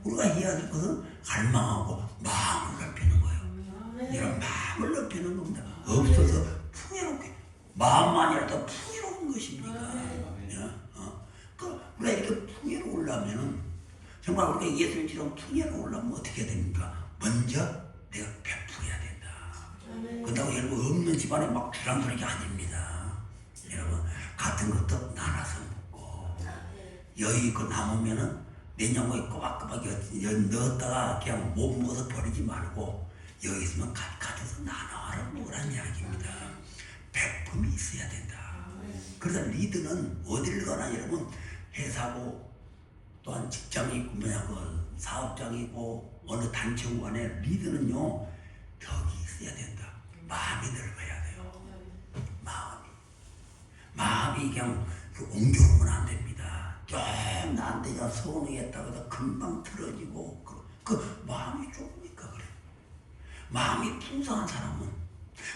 우리가 해야 될 것은 갈망하고 마음을 넓히는 거예요. 이런 마음을 넓히는 겁니다. 없어서 풍요롭게 마음만이라도 풍요로운 것입니까? 우리가 이렇게 풍요로우려면 정말 우리가 예수님처럼 풍요로우려면 어떻게 해야 됩니까? 먼저 내가 베풀어야 된다. 그렇다고 여러분 없는 집안에 막 주랑거리는 게 아닙니다. 여러분 같은 것도 나눠서 먹고 여유 있고 남으면은 냉장고에 꼬박꼬박 넣었다가 그냥 못 먹어서 버리지 말고 여기 있으면 가져서 나눠라 먹으라는 이야기입니다. 베품이 있어야 된다. 그래서 리더는 어디를 가나 여러분 회사고 또한 직장이 있고 사업장이고 어느 단체고 간에 리더는요 덕이 있어야 된다. 마음이 넓어야 돼요. 마음이 그냥 옮겨오면 안 됩니다. 좀 나한테 서운하겠다고 해서 금방 틀어지고 그 마음이 좁으니까 그래. 마음이 풍성한 사람은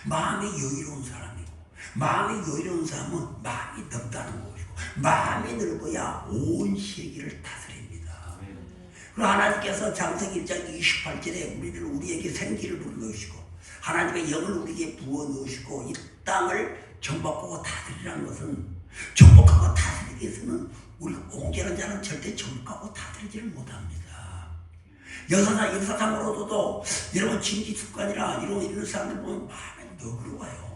마음이 여유로운 사람이고 마음이 여유로운 사람은 마음이 넓다는 것이고 마음이 넓어야 온 세계를 다스립니다. 그리고 하나님께서 장세기 1장 28절에 우리에게 생기를 불러주시고 하나님의 영을 우리에게 부어 넣으시고 이 땅을 정복하고 다스리라는 것은 정복하고 다스리기 위해서는 우리 옹졸한 자는 절대 정복하고 다스리지를 못합니다. 역사상으로도 여러분 진기 습관이나 이런 사람들 보면 마음에 너그러워요.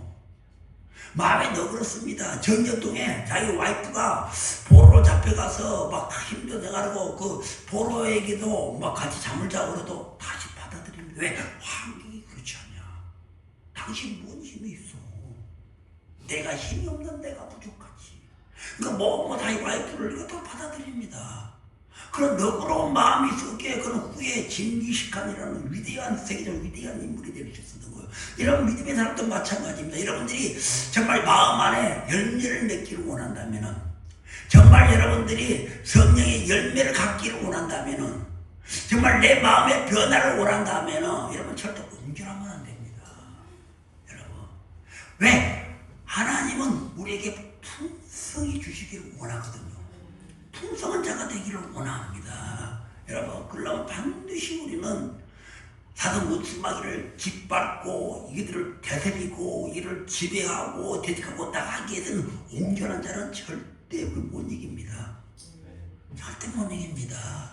마음에 너그럽습니다. 정년동에 자기 와이프가 포로로 잡혀가서 막 힘들어가지고 그 포로에게도 막 같이 잠을 자고 그래도 다시 받아들입니다. 왜? 환경이 그렇지 않냐. 당신 뭔 힘이 있어. 내가 힘이 없는 내가 부족하지. 그러니까 뭐 자기 와이프를 이거 다 받아들입니다. 그런 너그러운 마음이 있었기에 그런 후에 징기시칸이라는 위대한 세계적 위대한 인물이 될 수 있었던 거예요. 이런 믿음의 사람도 마찬가지입니다. 여러분들이 정말 마음 안에 열매를 맺기를 원한다면은, 정말 여러분들이 성령의 열매를 갖기를 원한다면은, 정말 내 마음의 변화를 원한다면은 여러분 절대 옹졸하면 안 됩니다. 여러분 왜? 하나님은 우리에게 풍성히 주시기를 원하거든요. 풍성한 자가 되기를 원합니다. 여러분 그러면 반드시 우리는 사도 무스마귀를 짓밟고 이들을 되새기고 이를 지배하고 대적하고 딱 하기 위해서는 온전한 자는 절대 못 이깁니다. 절대 못 이깁니다.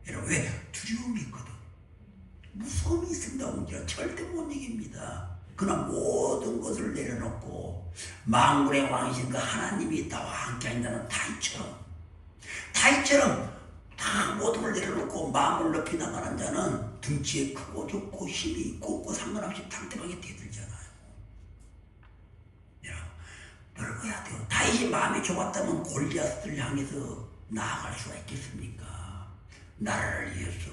여러분 왜? 두려움이 있거든. 무서움이 있습니다. 온전 절대 못 이깁니다. 그러나 모든 것을 내려놓고 만군의 왕이신 그 하나님이 나와 함께 한다는 다윗처럼 다 모든 걸 내려놓고 마음을 높이 나가는 자는 등치에 크고 좋고 힘이 있고 없고 상관없이 당대방에 대들잖아요. 넓어야 돼요. 다윗이 마음이 좁았다면 골리앗을 향해서 나아갈 수가 있겠습니까? 나라를 위해서.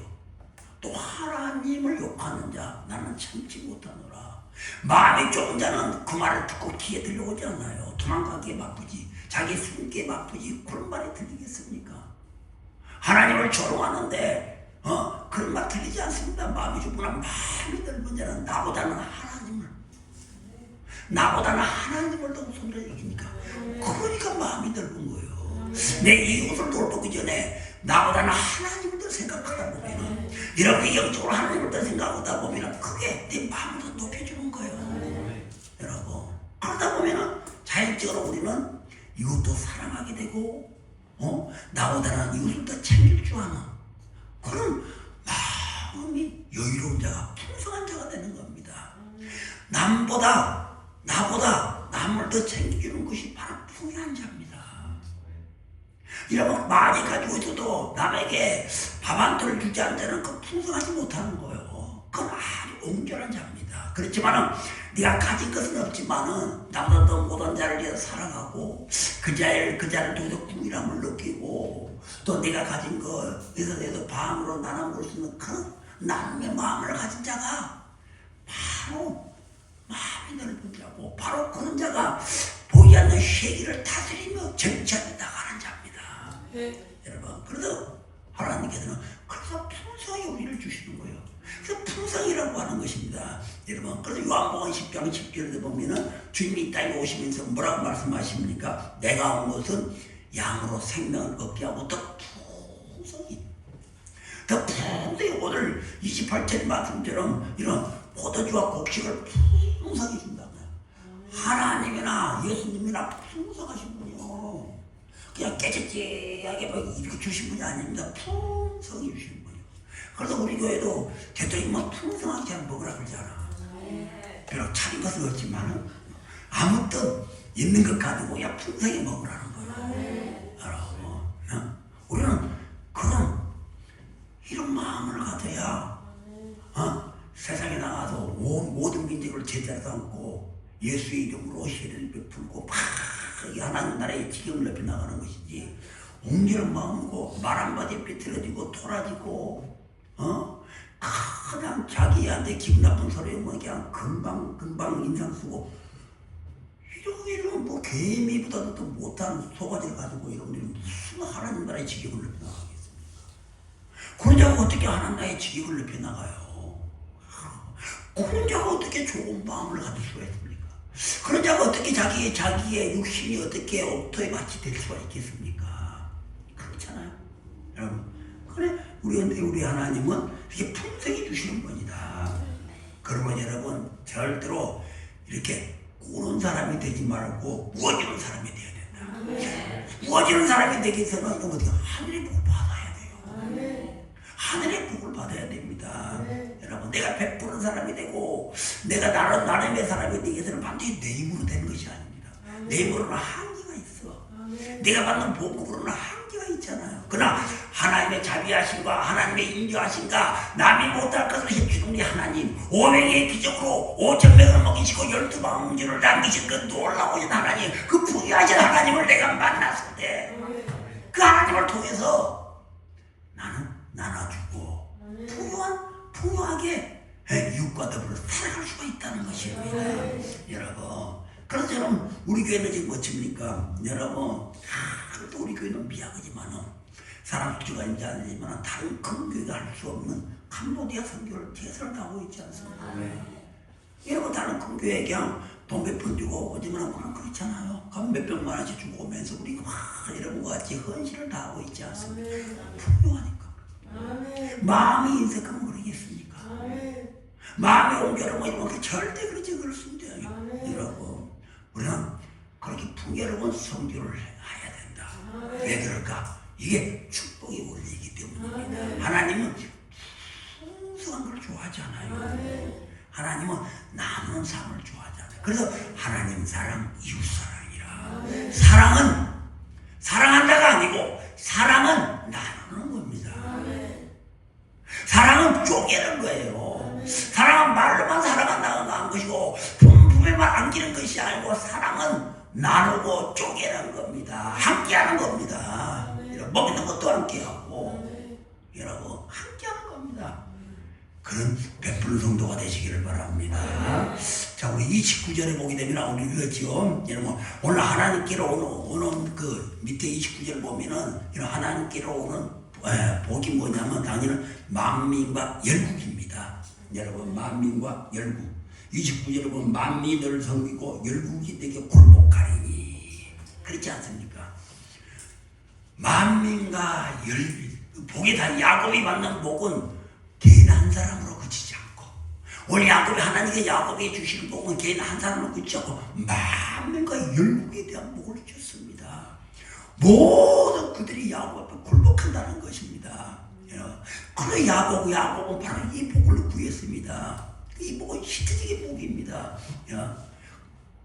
또 하나님을 욕하는 자 나는 참지 못하노라. 마음이 좁은 자는 그 말을 듣고 귀에 들려오지 않아요. 도망가기에 바쁘지, 자기 숨기에 바쁘지, 그런 말이 들리겠습니까? 하나님을 조롱하는데 그런 말 들리지 않습니다. 마음이 좁으나 마음이 넓은 자는 나보다는 하나님을 더 우선으로 여기니까, 그러니까 마음이 넓은 거예요. 내 이웃을 돌보기 전에 나보다는 하나님을 더 생각하다 보면은, 이렇게 영적으로 하나님을 더 생각하다 보면은 그게 내 마음을 더 높여주는 거예요. 여러분 그러다 보면은 자연적으로 우리는 이웃도 사랑하게 되고 나보다는 이웃을 더 챙길 줄 아는 그런 마음이 여유로운 자가, 풍성한 자가 되는 겁니다. 나보다 남을 더 챙겨주는 것이 바로 풍요한 자입니다. 여러분 많이 가지고 있어도 남에게 밥 한 톨 주지 않는 자는 그 풍성하지 못하는 거예요. 그건 아주 옹졸한 자입니다. 그렇지만은 네가 가진 것은 없지만은 나보다 더 못한 자를 위해서 사랑하고 그 자를 통해서 궁일함을 느끼고 또 내가 가진 것에서 내서 방으로 나눠 먹을 수 있는 그런 나눔의 마음을 가진 자가 바로 마음이 넓은 자고, 바로 그런 자가 보이지 않는 세계를 다스리며 정치하며 나가는 자입니다. 여러분 그래서 하나님께서는 그래서 풍성히 우리를 주시는 거예요. 그래서 풍성이라고 하는 것입니다. 여러분 그래서 요한복음 10장 10절에 보면은 주님이 이 땅에 오시면서 뭐라고 말씀하십니까? 내가 온 것은 양으로 생명을 얻게 하고 더 풍성히 오늘 28절 말씀처럼 이런 포도주와 곡식을 풍성히 준다고요. 하나님이나 예수님이나 풍성하신 분이요. 그냥 깨끗하게 이렇게 주신 분이 아닙니다. 풍성히 주신 분이요. 그래서 우리 교회도 대통령은 풍성하게 잘 먹으라 그러잖아. 비록 차린 것은 없지만은 아무튼 있는 것 가지고 그냥 풍성히 먹으라는 거예요. 여러분, 우리는 그런 이런 마음을 가져야 세상에 나가서 모든 민족을 제자로 삼고 예수의 이름으로 세례를 베풀고 막 하나님 나라의 지경을 높여 나가는 것이지, 옹졸한 마음이고 말 한마디에 삐뚤어지고 토라지고 그냥 자기한테 기분 나쁜 소리 뭐 그냥 금방 인상 쓰고 이런 뭐 개미보다도 더 못한 소가지를 가지고 여러분들이 무슨 하나님 나라의 지경을 높여 나가겠습니까? 그런 자가 어떻게 하나님 나라의 지경을 높여 나가요? 그런 자가 어떻게 좋은 마음을 가질 수가 있습니까? 그런 자가 어떻게 자기의 육신이 어떻게 옥토에 마치 될 수가 있겠습니까? 그렇잖아요. 여러분, 그래 우리 하나님은 이렇게 풍성히 주시는 분이다. 그러면 여러분 절대로 이렇게 꾸는 사람이 되지 말고 무어지는 사람이 돼야 된다. 무어지는 사람이 되기 위해서는 어떻게 하늘의 복을 받아야 돼요. 하늘의 복을 받아야 됩니다. 여러분, 내가 베푸는 사람이 되고 내가 나름의 사람이 되기 위해서는 반드시 내 힘으로 되는 것이 아닙니다. 내 힘으로는 한계가 있어. 내가 받는 복으로는 한계가 있잖아요. 그러나 하나님의 자비하심과 하나님의 인도하심과 남이 못할 것을 해주는 우리 하나님, 500의 기적으로 5,000명을 먹이시고 12방주를 남기신 그 놀라우신 하나님, 그 부유하신 하나님을 내가 만났을 때 그 하나님을 통해서 나는 나눠주고 풍요하게 이웃과 더불어 살아갈 수가 있다는 것입니다. 여러분, 그래서 저는 우리 교회는 지금 어떻습니까? 여러분, 그래도 우리 교회는 미약하지만은 사람 수가 있지 않지만 다른 큰 교회가 할 수 없는 캄보디아 선교를 최선을 다하고 있지 않습니까? 여러분, 다른 큰 교회 그냥 돈 몇 푼 주고 오지만 우리는 그렇잖아요. 가면 몇백만 원씩 주고 오면서 우리가 막 여러분과 같이 헌신을 다하고 있지 않습니까? 풍요하니까. 마음이 인색하면 그러겠습니까? 마음이 옹졸하면 이런 절대 그렇습니다. 여러분, 우리는 그렇게 풍요로운 성교를 해야 된다. 왜 그럴까? 이게 축복의 원리이기 때문입니다. 하나님은 풍성한 걸 좋아하지 않아요. 하나님은 나누는 삶을 좋아하잖아요. 그래서 하나님 사랑, 이웃 사랑이라. 사랑은 사랑한다가 아니고 사랑은 나누는 겁니다. 사랑은 쪼개는 거예요. 사랑은 말로만 사랑한다가 한 것이고 품에만 안기는 것이 아니고 사랑은 나누고 쪼개는 겁니다. 함께하는 겁니다. 먹는 것도 함께하고 여러분 함께하는 겁니다. 그런 베푸는 성도가 되시기를 바랍니다. 자, 우리 29절에 보게 되면 우리 읽었죠. 여러분, 오늘 하나님께로 오는 그 밑에 29절 보면은 이런 하나님께로 오는 복이 뭐냐면 당연히 만민과 열국입니다. 여러분, 만민과 열국. 29절에 보면 만민을 섬기고 열국이 되게 굴복하리니, 그렇지 않습니까? 만민과 열국, 복이 다 야곱이 받는 복은 개인 한 사람으로 그치지 않고, 오늘 야곱이 하나님께 야곱이 주시는 복은 개인 한 사람으로 그치지 않고 만민과 열국에 대한 복을 줬습니다. 모든 그들이 야곱 앞에 굴복한다는 것입니다. 그래 야곱은 바로 이 복을 구했습니다. 이 복은 실질적인 복입니다.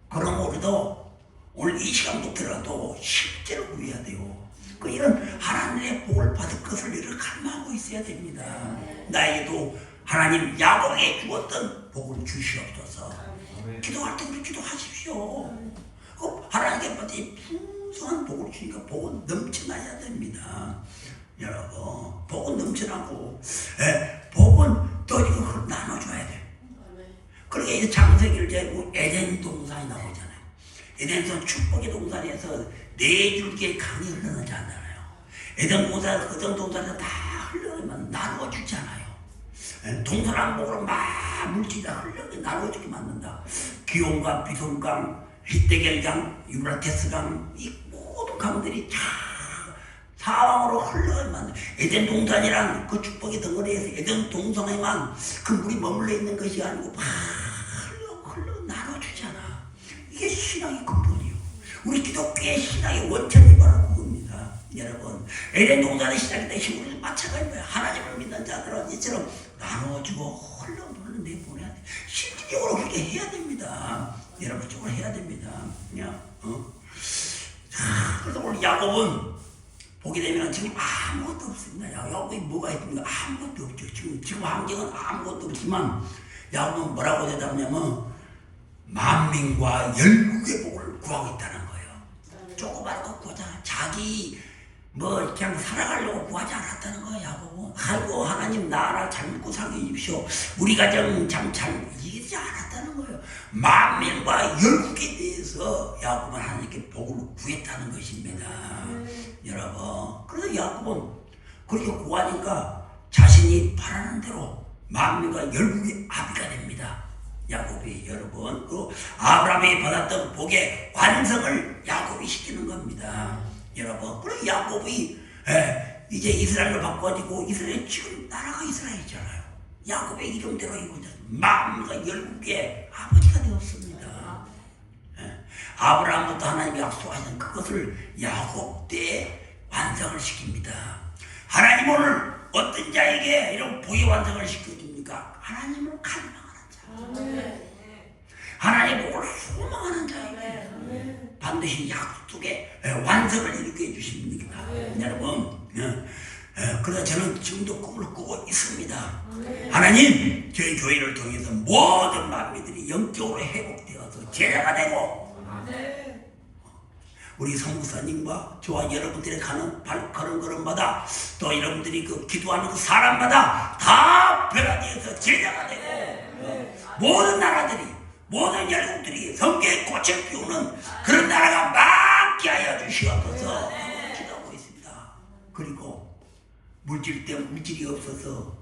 그럼 우리도 오늘 이 시간부터라도 실제로 구해야 돼요. 그 이런 하나님의 복을 받을 것을 이렇게 갈망하고 있어야 됩니다. 나에게도 하나님 야곱에게 주었던 복을 주시옵소서. 기도할 때 우리 기도하십시오. 하나님께 받은 풍성한 복을 주니까 복은 넘쳐나야 됩니다. 여러분, 복은 넘쳐나고 복은 또 이거 나눠줘야 돼요. 그러니까 이제 창세기를 재고 에덴 동산이 나오잖아요. 에덴에서 축복의 동산에서 네 줄기의 강이 흘러나잖아요. 에덴 동산에서 다 흘러가면 나누어주잖아요. 동산 한복으로 막 물질이 다 흘러게 나누어주게 만든다. 기온강, 비손강, 히데겔강, 유브라테스강, 이 모든 강들이 다 사방으로 흘러가게 만든다. 에덴 동산이란 그 축복의 덩어리에서 에덴 동산에만 그 물이 머물러 있는 것이 아니고 막 흘러 나눠주잖아. 이게 신앙의 근본이요. 우리 기독교의 신앙의 원천이 바로 그겁니다. 여러분, 에덴 동산의 시작이 되신 우리도 마찬가지입니다. 하나님을 믿는 자들은 이처럼 나눠주고 흘러 내보내야 돼. 실질적으로 그렇게 해야 됩니다. 여러분, 쪽으로 해야 됩니다. 그래서 오늘 야곱은 보게 되면 지금 아무것도 없습니다. 야곱이 뭐가 있습니까? 아무것도 없죠. 지금 환경은 아무것도 없지만 야곱은 뭐라고 대답하냐면 만민과 열국의 복을 구하고 있다는 거예요. 조그마한 거 구하자. 자기 그냥 살아가려고 구하지 않았다는 거예요. 야곱은. 아이고 하나님 나라 잘 먹고 살게 해주십시오. 우리 가정 참 이기지 않았다는 거예요. 만민과 열국에 대해서 야곱은 하나님께 복을 구했다는 것입니다. 여러분, 그래서 야곱은 그렇게 구하니까 자신이 바라는 대로 만민과 열국의 아비가 됩니다. 야곱이. 여러분, 그 아브라함이 받았던 복의 완성을 야곱이 시키는 겁니다. 여러분, 그래 야곱이 이제 이스라엘로 바꿔지고 이스라엘 지금 나라가 이스라엘이잖아요. 야곱의 이름대로 이거죠. 만민과 열국의 아버지가 되었습니다. 아브라함부터 하나님이 약속하신 그것을 야곱 때에 완성을 시킵니다. 하나님 오늘 어떤 자에게 이런 부의 완성을 시켜줍니까? 하나님을 갈망하는 자, 하나님의 복을 소망하는 자에게 반드시 약속의 완성을 일으켜 주십니다. 여러분, 그래서 저는 지금도 꿈을 꾸고 있습니다. 하나님, 저희 교회를 통해서 모든 만민들이 영적으로 회복되어서 제자가 되고 우리 성목사님과 저와 여러분들이 가는 걸음걸음마다 또 여러분들이 그 기도하는 그 사람마다 다 변화되어서 제자가 되고 모든 나라들이 모든 열국들이 성경에 꽃을 피우는 그런 나라가 많게 하여 주시옵소서 기도하고 있습니다. 그리고 물질이 없어서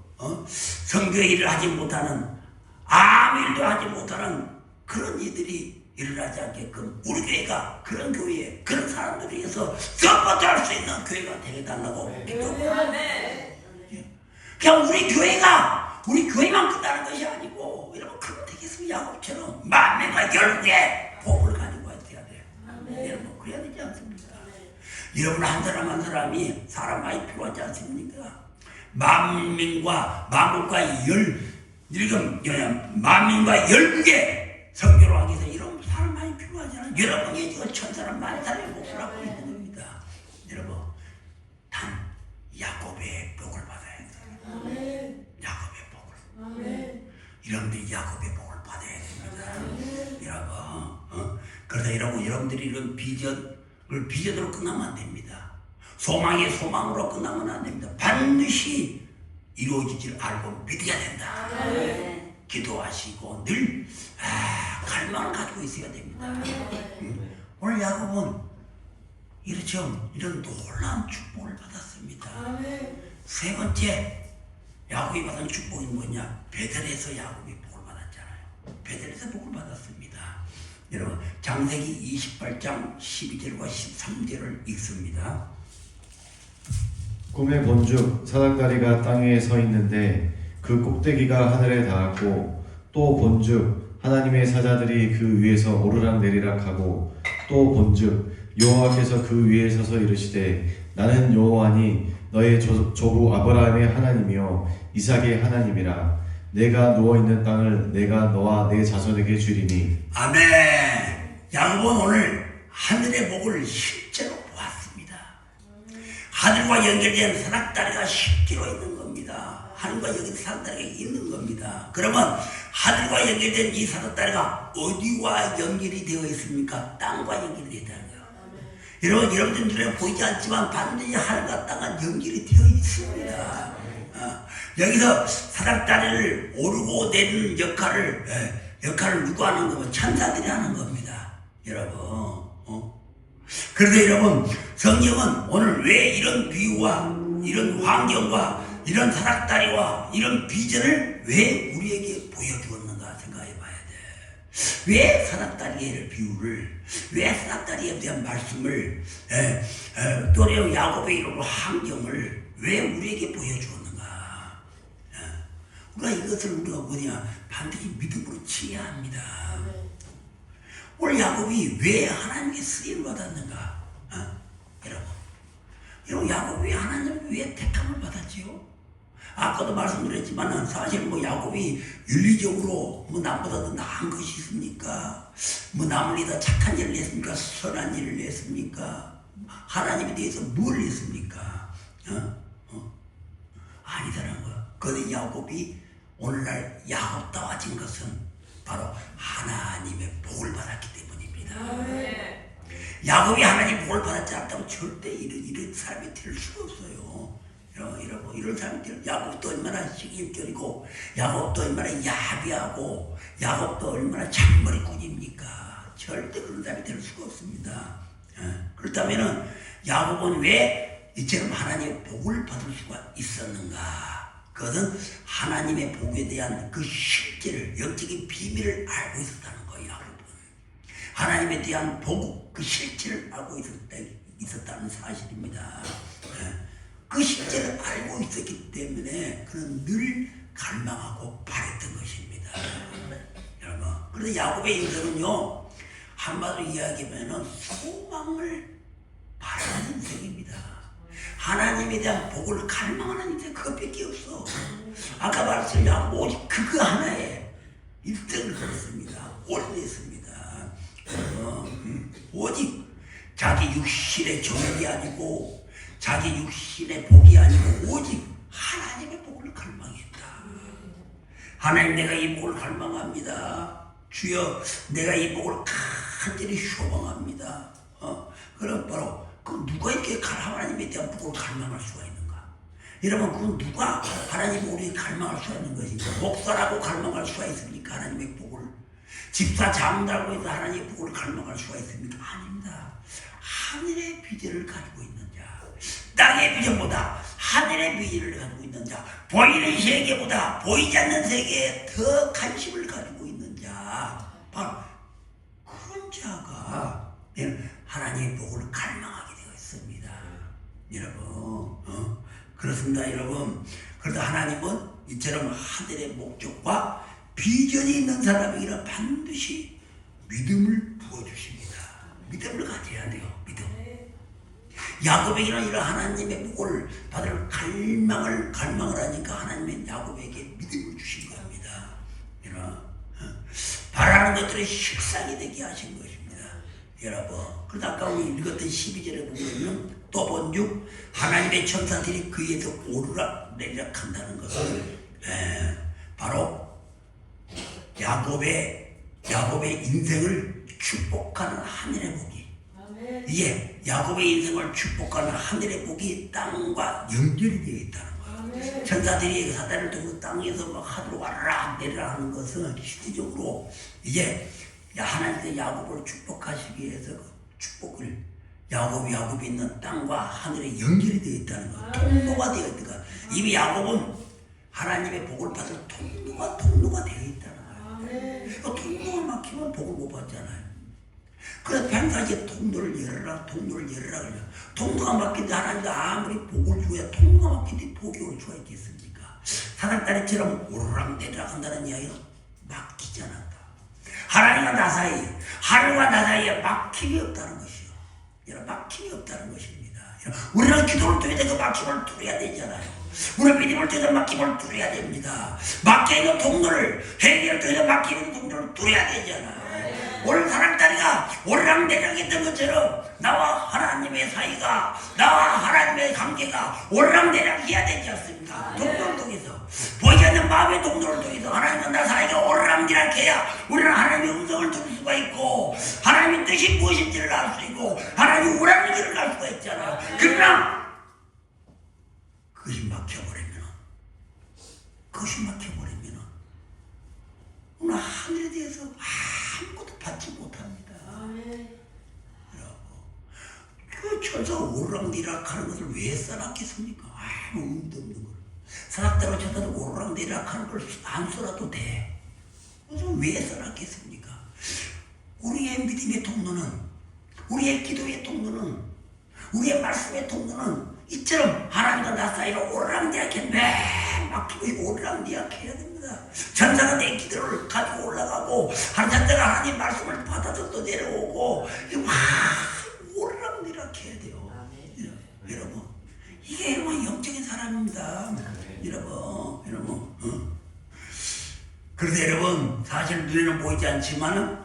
성교의 일을 하지 못하는 아무 일도 하지 못하는 그런 이들이 일어나지 않게끔 우리 교회가 그런 교회 그런 사람들을 위해서 서포트할 수 있는 교회가 되어달라고 기도합니다. 그냥 우리 교회만 끝나는 것이 아니고 여러분 그런 되겠으면 야곱처럼 만민과 열국의 복을 가지고 있어야 돼요. 여러분 그래야 되지 않습니까? 여러분 한 사람 한 사람이 사람 많이 필요하지 않습니까? 만민과 열국의 성교로 하기 위해서 이런 사람 많이 필요하잖아요. 여러분이 지금 천사람 만사람의 몫을 하고 있는 겁니다. 여러분 단 야곱의 복을 받아야 돼요. 야곱의 복을. 여러분들이 야곱의 복을 받아야 됩니다. 여러분 그래서 여러분들이 이런 비전으로 끝나면 안 됩니다. 소망이 소망으로 끝나면 안 됩니다. 반드시 이루어지질 알고 믿어야 된다. 기도하시고 늘 갈망을 가지고 있어야 됩니다. 오늘 야곱은 이런 놀라운 축복을 받았습니다. 세 번째 야곱이 받은 축복이 뭐냐? 베델에서 야곱이 복을 받았잖아요. 베델에서 복을 받았습니다. 여러분 창세기 28장 12절과 13절을 읽습니다. 꿈에 본즉 사닥다리가 땅 위에 서 있는데 그 꼭대기가 하늘에 닿았고 또 본즉 하나님의 사자들이 그 위에서 오르락내리락 하고 또 본즉 여호와께서 그 위에 서서 이르시되 나는 여호와니 너의 조부 아브라함의 하나님이요 이삭의 하나님이라 내가 누워있는 땅을 내가 너와 내 자손에게 주리니. 아멘. 야곱은 오늘 하늘의 복을 실제로 보았습니다. 하늘과 연결된 사닥다리가 실제로 있는 겁니다. 하늘과 연결된 사닥다리가 있는 겁니다. 그러면 하늘과 연결된 이 사닥다리가 어디와 연결이 되어 있습니까? 땅과 연결이 되어 있다는 거예요. 여러분들 눈에 보이지 않지만 반드시 하늘과 땅은 연결이 되어 있습니다. 여기서 사닥다리를 오르고 내리는 역할을 누가 하는 거면 천사들이 하는 겁니다. 여러분. 그런데 여러분 성경은 오늘 왜 이런 비유와 이런 환경과 이런 사닥다리와 이런 비전을 왜 우리에게 보여주었는가 생각해 봐야 돼. 왜 사닥다리의 비유를, 왜 사닥다리에 대한 말씀을, 또 야곱의 이런 환경을 왜 우리에게 보여주었는가. 우리가 이것을 우리가 반드시 믿음으로 지어야 합니다. 오늘 야곱이 왜 하나님께 쓰임을 받았는가? 여러분 야곱이 하나님 왜 택함을 받았지요? 아까도 말씀드렸지만 사실 야곱이 윤리적으로 남보다 더 나은 것이 있습니까? 남을 더 착한 일을 했습니까? 선한 일을 했습니까? 하나님에 대해서 뭘 했습니까? 아니다라는 거야. 그런데 야곱이 오늘날 야곱다워진 것은 바로 하나님의 복을 받았기 때문입니다. 야곱이 하나님의 복을 받았지 않다고 절대 이런 사람이 될 수가 없어요. 이런 사람이 야곱도 얼마나 책임져리고 야곱도 얼마나 야비하고 야곱도 얼마나 잔머리꾼입니까? 절대 그런 사람이 될 수가 없습니다. 그렇다면 야곱은 왜 이처럼 하나님의 복을 받을 수가 있었는가? 그것은 하나님의 복에 대한 그 실제를, 영적인 비밀을 알고 있었다는 거예요. 야곱은 하나님에 대한 복, 그 실제를 알고 있었다는 사실입니다. 그 실제를 알고 있었기 때문에 그는 늘 갈망하고 바랬던 것입니다. 여러분, 그런데 야곱의 인생은요, 한마디로 이야기하면 소망을 바라는 인생입니다. 하나님에 대한 복을 갈망하는 이제 그것밖에 없어. 아까 말씀드린 오직 그거 하나에 1등을 걸었습니다. 올렸습니다. 오직 자기 육신의 정욕이 아니고 자기 육신의 복이 아니고 오직 하나님의 복을 갈망했다. 하나님, 내가 이 복을 갈망합니다. 주여, 내가 이 복을 간절히 소망합니다. 그럼 바로 그 누가 이렇게 하나님에 대한 복을 갈망할 수가 있는가? 여러분, 그 누가 하나님 복을 갈망할 수가 있는 것인가? 목사라고 갈망할 수가 있습니까? 하나님의 복을. 집사 장로라고 해서 하나님의 복을 갈망할 수가 있습니까? 아닙니다. 하늘의 비전을 가지고 있는 자, 땅의 비전보다 하늘의 비전을 가지고 있는 자, 보이는 세계보다 보이지 않는 세계에 더 관심을 가지고 있는 자, 바로 그런 자가 하나님의 복을 갈망하게 되어 있습니다. 여러분, 그렇습니다. 여러분. 그래도 하나님은 이처럼 하늘의 목적과 비전이 있는 사람에게는 반드시 믿음을 부어주십니다. 믿음을 가져야 돼요. 믿음. 야곱에게는 이런 하나님의 복을 받을 갈망을 하니까 하나님은 야곱에게 믿음을 주신 겁니다. 이런 바라는 것들의 식상이 되게 하신 것입니다. 여러분, 그래서 아까 우리 읽었던 12절에 보면 또 본즉 하나님의 천사들이 그 위에서 오르락 내리락 한다는 것은 바로 야곱의 인생을 축복하는 하늘의 복이, 이게 야곱의 인생을 축복하는 하늘의 복이 땅과 연결이 되어 있다는 거예요. 천사들이 사단을 통해서 땅에서 막 하늘로 와르락 내리락 하는 것은 실질적으로 이제 하나님의 야곱을 축복하시기 위해서 그 축복을 야곱이 있는 땅과 하늘에 연결이 되어 있다는 거예요. 통로가 되어 있는 거예요. 이미 야곱은 하나님의 복을 받을 통로가 되어 있다는 거예요. 통로가 막히면 복을 못 받잖아요. 그래서 평상시에 통로를 열어라 그래요. 통로가 막힌데 하나님도 아무리 복을 줘야 통로가 막힌데 복이 올 수가 있겠습니까? 사닥다리처럼 오르락 내리락 한다는 이야기는 막히지 않았다. 하나님과 나 사이, 하늘과 나 사이에 막힘이 없다는 것이요. 여러분, 막힘이 없다는 것입니다. 우리는 기도를 통해서 그 막힘을 뚫어야 되잖아요. 우리는 믿음을 통해서 막힘을 뚫어야 됩니다. 막혀있는 통로를, 회개를 통해서 막혀있는 통로를 뚫어야 되잖아요. 오늘 사랑다리가 오르락내리락 했던 것처럼 나와 하나님의 사이가, 나와 하나님의 관계가 오르락내리락 해야 되지 않습니까? 통로를 통해서, 보이지 않는 마음의 통로를 통해서 하나님과 나 사이가 오르락내리락 해야 우리는 하나님의 음성을 들을 수가 있고 하나님의 뜻이 무엇인지를 알 수 있고 하나님의 오라는 길을 알 수가 있잖아요. 그러나 그것이 막혀버리면 오늘 하늘에 대해서 아무것도 받지 못합니다. 그 천사가 오르락내리락 하는 것을 왜 써놨겠습니까? 아무 의미도 없는 걸. 사닥다리로 천사가 오르락내리락 하는 걸 안 써놔도 돼. 그래서 왜 써놨겠습니까? 우리의 믿음의 통로는, 우리의 기도의 통로는, 우리의 말씀의 통로는 이처럼 하나님과 나 사이로 오르락내리락 매 막히고 오르락내리락 해야 됩니다. 천사가 내 기도를 가지고 올라가고 천사가 하나님 말씀을 받아서 또 내려오고 막 오르락내리락 해야 돼요. 여러분, 이게 영적인 사람입니다. 여러분. 그래서 여러분, 사실 눈에는 보이지 않지만은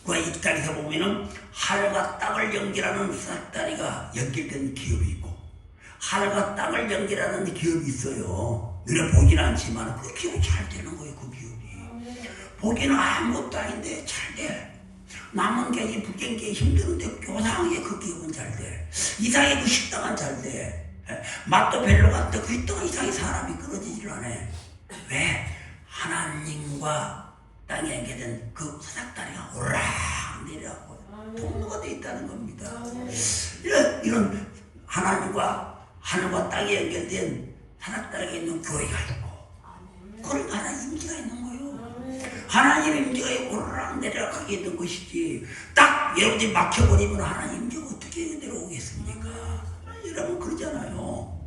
이 땅에서 보면은 하늘과 땅을 연결하는 사다리가 연결된 기업이 있고 하늘과 땅을 연결하는 기업이 있어요. 눈에 보이지는 않지만 그 기업이 잘 되는 거예요. 그 기업이 보기는 아무것도 아닌데 잘 돼. 남은 게 불경 게 힘드는데 교상하게 그 기업은 잘 돼. 이상하게 그 식당은 잘 돼. 맛도 별로 같다. 그 식당은 이상하게 사람이 끊어지질 않아. 왜? 하나님과 땅에 연결된 그 사닥다리가 오르락내리락 통로가 되어 있다는 겁니다. 이런 하나님과 하늘과 땅에 연결된 사닥다리가 있는 교회가 있고 그런 하나님 임재가 있는 거예요. 하나님의 임재가 오르락내리락 있는 것이지 딱 여러분들이 막혀버리면 하나님 임재가 어떻게 내려오겠습니까? 여러분 그러잖아요.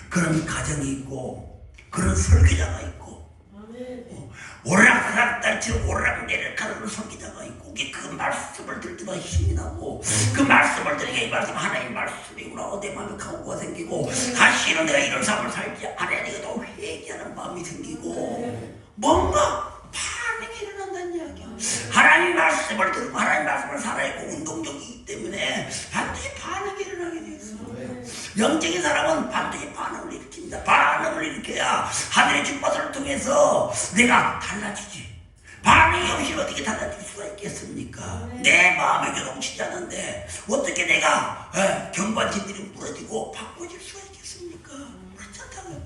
그런 가정이 있고 그런 설교자가 있고 오르락내리락 하는 설교자가 있고 이게 그 말씀을 들 때마다 힘이 나고 그 말씀을 들으니까 이 말씀 하나님 말씀이구나 내 마음에 각오가 생기고 다시는 내가 이런 삶을 살지 않아야 되겠다고 회개하는 마음이 생기고 뭔가 반응이 일어난다는 이야기야. 하나님 말씀을 들고 하나님 말씀을 살아야 하고 운동적이기 때문에 반드시 반응이 일어나게 되어 있어요. 영적인 사람은 반드시 반응을 일으킵니다. 반응을 일으켜야 하늘의 주권을 통해서 내가 달라지지. 반응이 없이 어떻게 달라질 수가 있겠습니까? 내 마음에 교동치지 않은데 어떻게 내가 경관진들이 부러지고 바꿔질 수가 있겠습니까? 그렇지 않다고요.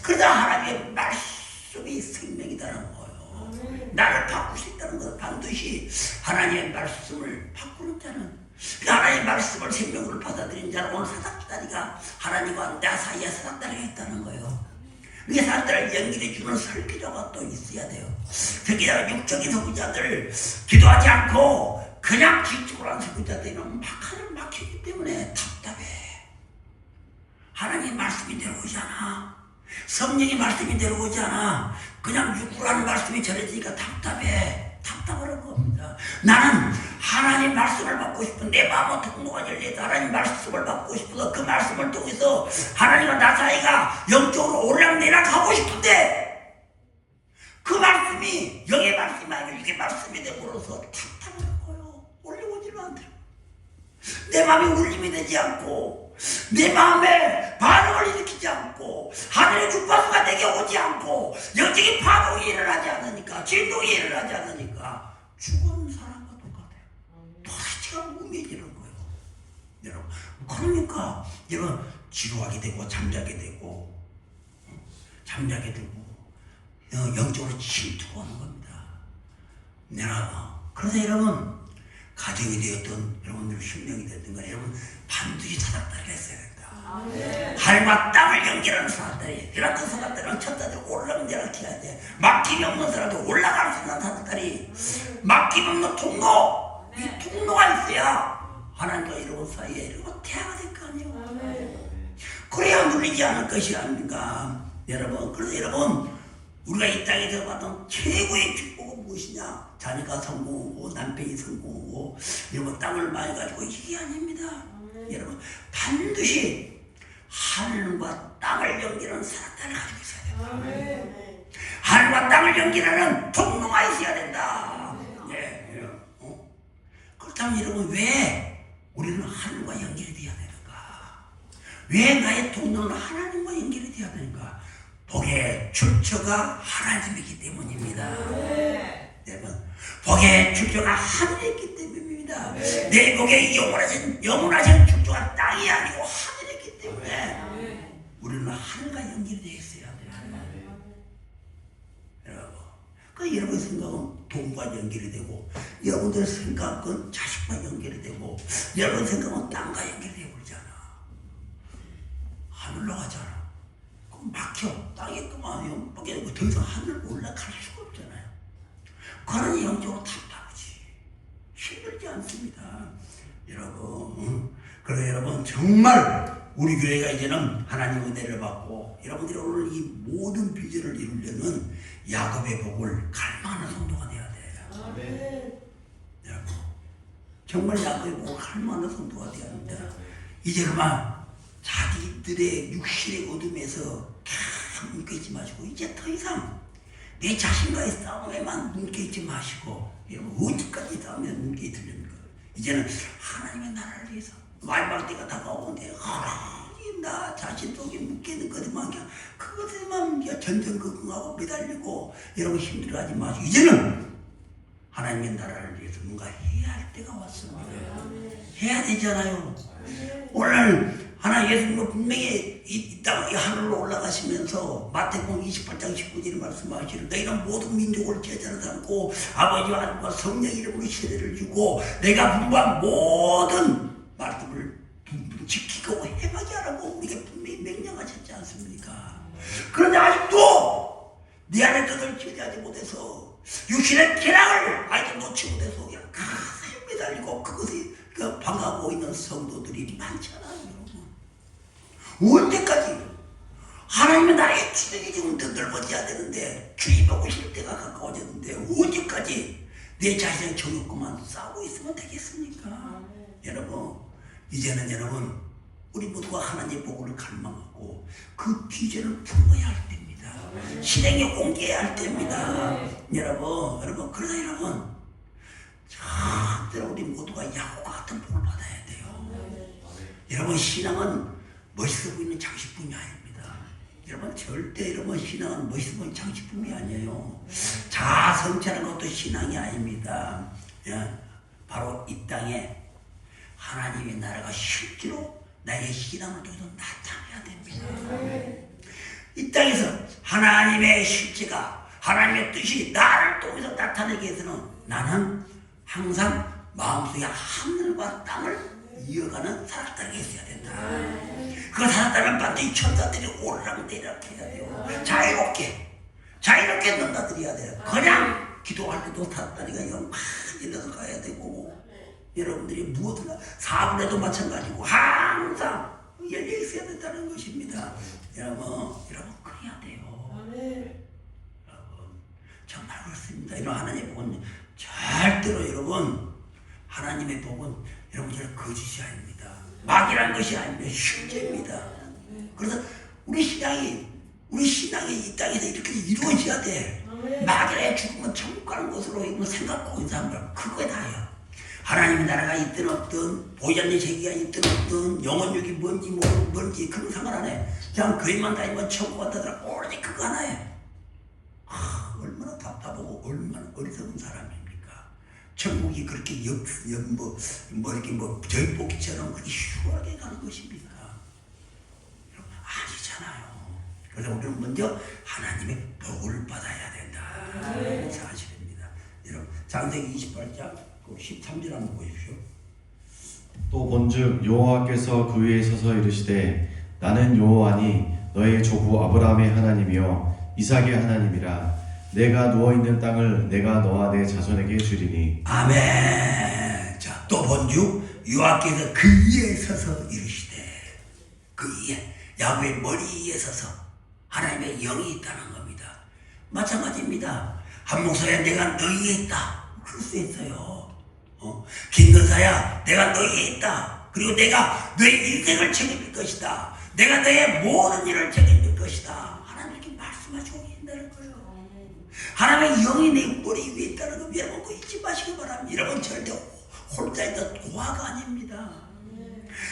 그러다 하나님의 말씀이 생명이라는 거예요. 나를 바꿀 수 있다는 것은 반드시 하나님의 말씀을 바꾸는 자는 하나님의 말씀을 생명으로 받아들인 자는 오늘 사닥다리가 하나님과 나 사이에 사닥다리가 있다는 거예요. 이 사람들을 연결해주는 설교자가 또 있어야 돼요. 설교자가 육적인 설교자들 기도하지 않고 그냥 지적으로 한 설교자들은 막히기 때문에 답답해. 하나님의 말씀이 내려오지 않아. 성령의 말씀이 내려오지 않아. 그냥 육으로 하는 말씀이 전해지니까 답답해. 답답하는 겁니다. 나는 하나님 말씀을 받고 싶은 내 마음은 통로가 열려서 하나님 말씀을 받고 싶어서 그 말씀을 통해서 하나님과 나 사이가 영적으로 오르락내리락 하고 싶은데 그 말씀이 영의 말씀이 아니고 육의 말씀이 되므로서 답답한 거예요. 올려오지도 않더라고. 내 마음이 울림이 되지 않고 내 마음에 반응을 일으키지 않고 하늘의 주파수가 내게 오지 않고 영적인 파동이 일어나지 않으니까 진동이 일어나지 않으니까 죽은 사람과 똑같아요. 도대체가 우매지는 거예요. 여러분 그러니까 여러분 지루하게 되고 잠자게 되고 영적으로 침투가 오는 겁니다. 그래서 여러분 가정이 되었든 여러분들 생명이 되었든 간에 여러분 반드시 사닥다리가 있어야 된다. 하늘과 땅을 연결하는 사닥다리. 이렇게 사닥다리는 첫다리 오르락내리락 해야 돼. 막힘이 없는 사람도 올라갈 수 있는 사닥다리. 막힘 없는 통로. 이 통로가 있어야 하나님과 여러분 사이에 이러고 태아가 될 거 아니에요. 그래야 눌리지 않을 것이 아닙니까 여러분. 그래서 여러분 우리가 이 땅에서 받은 최고의 축복은 무엇이냐? 자녀가 성공하고 남편이 성공하고 이런 땅을 많이 가지고 이게 아닙니다. 여러분 반드시 하늘과 땅을 연결하는 사닥다리를 가지고 있어야 된다. 하늘과 땅을 연결하는 통로가 있어야 된다. 그렇다면 여러분 왜 우리는 하늘과 연결이 되어야 되는가? 왜 나의 통로는 하나님과 연결이 되어야 되는가? 복의 출처가 하나님이기 때문입니다. 여러분, 복의 출처가 하늘에 있기 때문입니다. 내 복의 영원하신 출처가 땅이 아니고 하늘에 있기 때문에 우리는 하늘과 연결이 되어 있어야 돼요. 여러분, 그 여러분의 생각은 돈과 연결이 되고 여러분들의 생각은 자식과 연결이 되고 여러분의 생각은 땅과 연결이 되고 그러잖아. 하늘로 가잖아. 막혀. 땅에 그만하면 막혀. 더 이상 하늘로 올라갈 수가 없잖아요. 그런 영적으로 답답하지. 힘들지 않습니다. 여러분. 그래 여러분 정말 우리 교회가 이제는 하나님의 은혜를 받고 여러분들이 오늘 이 모든 비전을 이루려는 야곱의 복을 갈망하는 성도가 되어야 돼요. 여러분 정말 야곱의 복을 갈망하는 성도가 되어야 합니다. 이제 그만 자기들의 육신의 어둠에서 계속 묶여있지 마시고 이제 더 이상 내 자신과의 싸움에만 묶여있지 마시고 여러분 언제까지 싸움에 묶여있으려는 거예요. 이제는 하나님의 나라를 위해서 마지막 때가 다가오는데 나 자신 속에 묶여있는 것만 그것에만 전전긍긍하고 매달리고 여러분 힘들어하지 마시고 이제는 하나님의 나라를 위해서 뭔가 해야 할 때가 왔습니다. 해야 되잖아요. 오늘 하나 예수님은 분명히 이 땅 하늘로 올라가시면서 마태복음 28장 19절에 말씀하시는 너희는 모든 민족을 제자로 삼고 아버지와 하나님과 성령 이름으로 세례를 주고 내가 분부한 모든 말씀을 지키고 행하게 하라고 우리가 분명히 명령하셨지 않습니까? 그런데 아직도 내 안에 그걸 제대하지 못해서 육신의 쾌락을 아직도 놓지 못해서 그냥 가슴에 매달리고 그것에 방하고 있는 성도들이 많잖아요. 언제까지 하나님의 나라의 주력이 지금 더 넓어져야 되는데 주의 보고 실 때가 가까워졌는데 언제까지 내 자신의 정욕과만 싸우고 있으면 되겠습니까? 여러분, 이제는 여러분 우리 모두가 하나님의 복을 갈망하고 그 비전을 품어야 할 때입니다. 실행에 옮겨야 할 때입니다. 여러분 그러다 여러분 절대로 우리 모두가 야곱과 같은 복을 받아야 돼요. 여러분, 신앙은 멋있어 보이는 장식품이 아닙니다. 여러분, 절대 여러분 신앙은 멋있어 보이는 장식품이 아니에요. 자아성찰하는 것도 신앙이 아닙니다. 바로 이 땅에 하나님의 나라가 실제로 나의 신앙을 통해서 나타나야 됩니다. 이 땅에서 하나님의 실체가, 하나님의 뜻이 나를 통해서 나타내기 위해서는 나는 항상 마음속에 하늘과 땅을 이어가는 사랑이 있어야 된다. 그 사랑은 반드시 천사들이 오르락내리락 해야 돼요. 자유롭게 넘나들어야 돼요. 그냥 기도할 때도 사랑이가 많이 넘어가야 되고, 여러분들이 무엇을 사업에도 마찬가지고 항상 열려 있어야 된다는 것입니다. 여러분 그래야 돼요. 여러분 정말 그렇습니다. 이런 하나님의 복은 절대로 여러분, 하나님의 복은 여러분들 거짓이 아닙니다. 막이란 것이 아닙니다. 실제입니다. 그래서 우리 신앙이 이 땅에서 이렇게 이루어져야 돼. 막이라 죽으면 천국 가는 것으로 생각하고 있는 사람들 그거에 다예요. 하나님의 나라가 있든 없든, 보이지 않는 세계가 있든 없든, 영혼육이 뭔지 그런 상관 안 해. 그냥 교회만 다니면 천국 같다더라. 오로지 그거 하나에 얼마나 답답하고 얼마나 어리석은 사람입니까? 천국이 그렇게 이렇게 절복기처럼 그렇게 슈하게 가는 것입니까? 아니잖아요. 그래서 우리는 먼저 하나님의 복을 받아야 된다. 사실입니다. 여러분, 창세기 28장 13절 한번 보십시오. 또 본즉 여호와께서 그 위에 서서 이르시되 나는 여호와니 너의 조부 아브라함의 하나님이요 이삭의 하나님이라. 내가 누워있는 땅을 내가 너와 내 자손에게 주리니. 아멘. 자, 또 본즉 여호와께서 그 위에 서서 이르시되, 그 위에 야곱의 머리 위에 서서 하나님의 영이 있다는 겁니다. 마찬가지입니다. 한 목사야 내가 너희에 있다, 그럴 수 있어요. 김근사야 내가 너희에 있다, 그리고 내가 너희 인생을 책임질 것이다, 내가 너의 모든 일을 책임질 것이다, 하나님 이렇게 말씀하시고 계신다는 거예요. 하나님의 영이 내 머리 위에 있다는 거 여러분 그거 잊지 마시기 바랍니다. 여러분 절대 혼자 있는 고아가 아닙니다.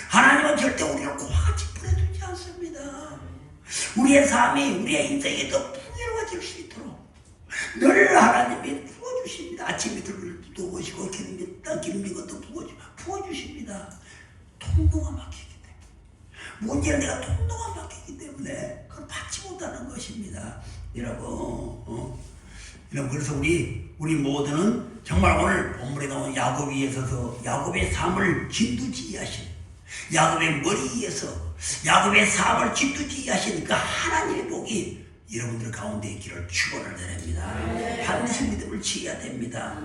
하나님은 절대 우리를 고아같이 보내주지 않습니다. 우리의 삶이, 우리의 인생이 더 풍요로워질 수 있도록 늘 하나님이 부어주십니다. 아침 이틀을 도우시고 기름진 것도 부어주십니다. 통로가 막히기 때문에, 문제는 내가 통로가 막히기 때문에 그걸 받지 못하는 것입니다. 여러분, 그래서 우리 모두는 정말 오늘 본문에 나온 야곱 위에 서서 야곱의 삶을 진두지휘하신, 야곱의 머리 위에서 야곱의 삶을 진두지휘하신 그 하나님의 복이 여러분들 가운데 있기를 축원을 드립니다. 반드시 믿음을 지어야 됩니다.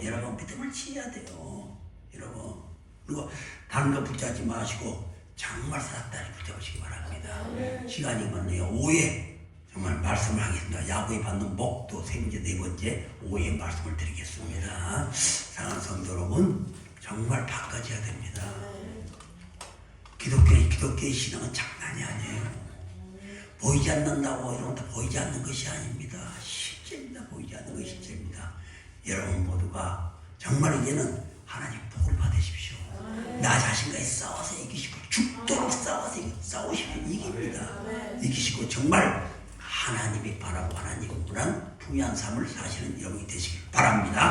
여러분 믿음을 지어야 돼요. 여러분, 그리고 다른 거 붙잡지 마시고 정말 사랑다리 붙잡으시기 바랍니다. 시간이 많네요. 5회 정말 말씀을 하겠습니다. 야곱이 받는 복도 세 번째, 네 번째 5회 말씀을 드리겠습니다. 사랑하는 성도 여러분, 정말 바꿔져야 됩니다. 기독교의 신앙은 장난이 아니에요. 보이지 않는다고 이런 것도 보이지 않는 것이 아닙니다. 실제입니다. 보이지 않는 것이 실제입니다. 여러분 모두가 정말 이제는 하나님 복을 받으십시오. 나 자신과의 싸워서 이기시고 죽도록 싸우시면 이깁니다. 이기시고 정말 하나님이 바라고 하나님을 분한 풍요한 삶을 사시는 여러분이 되시길 바랍니다.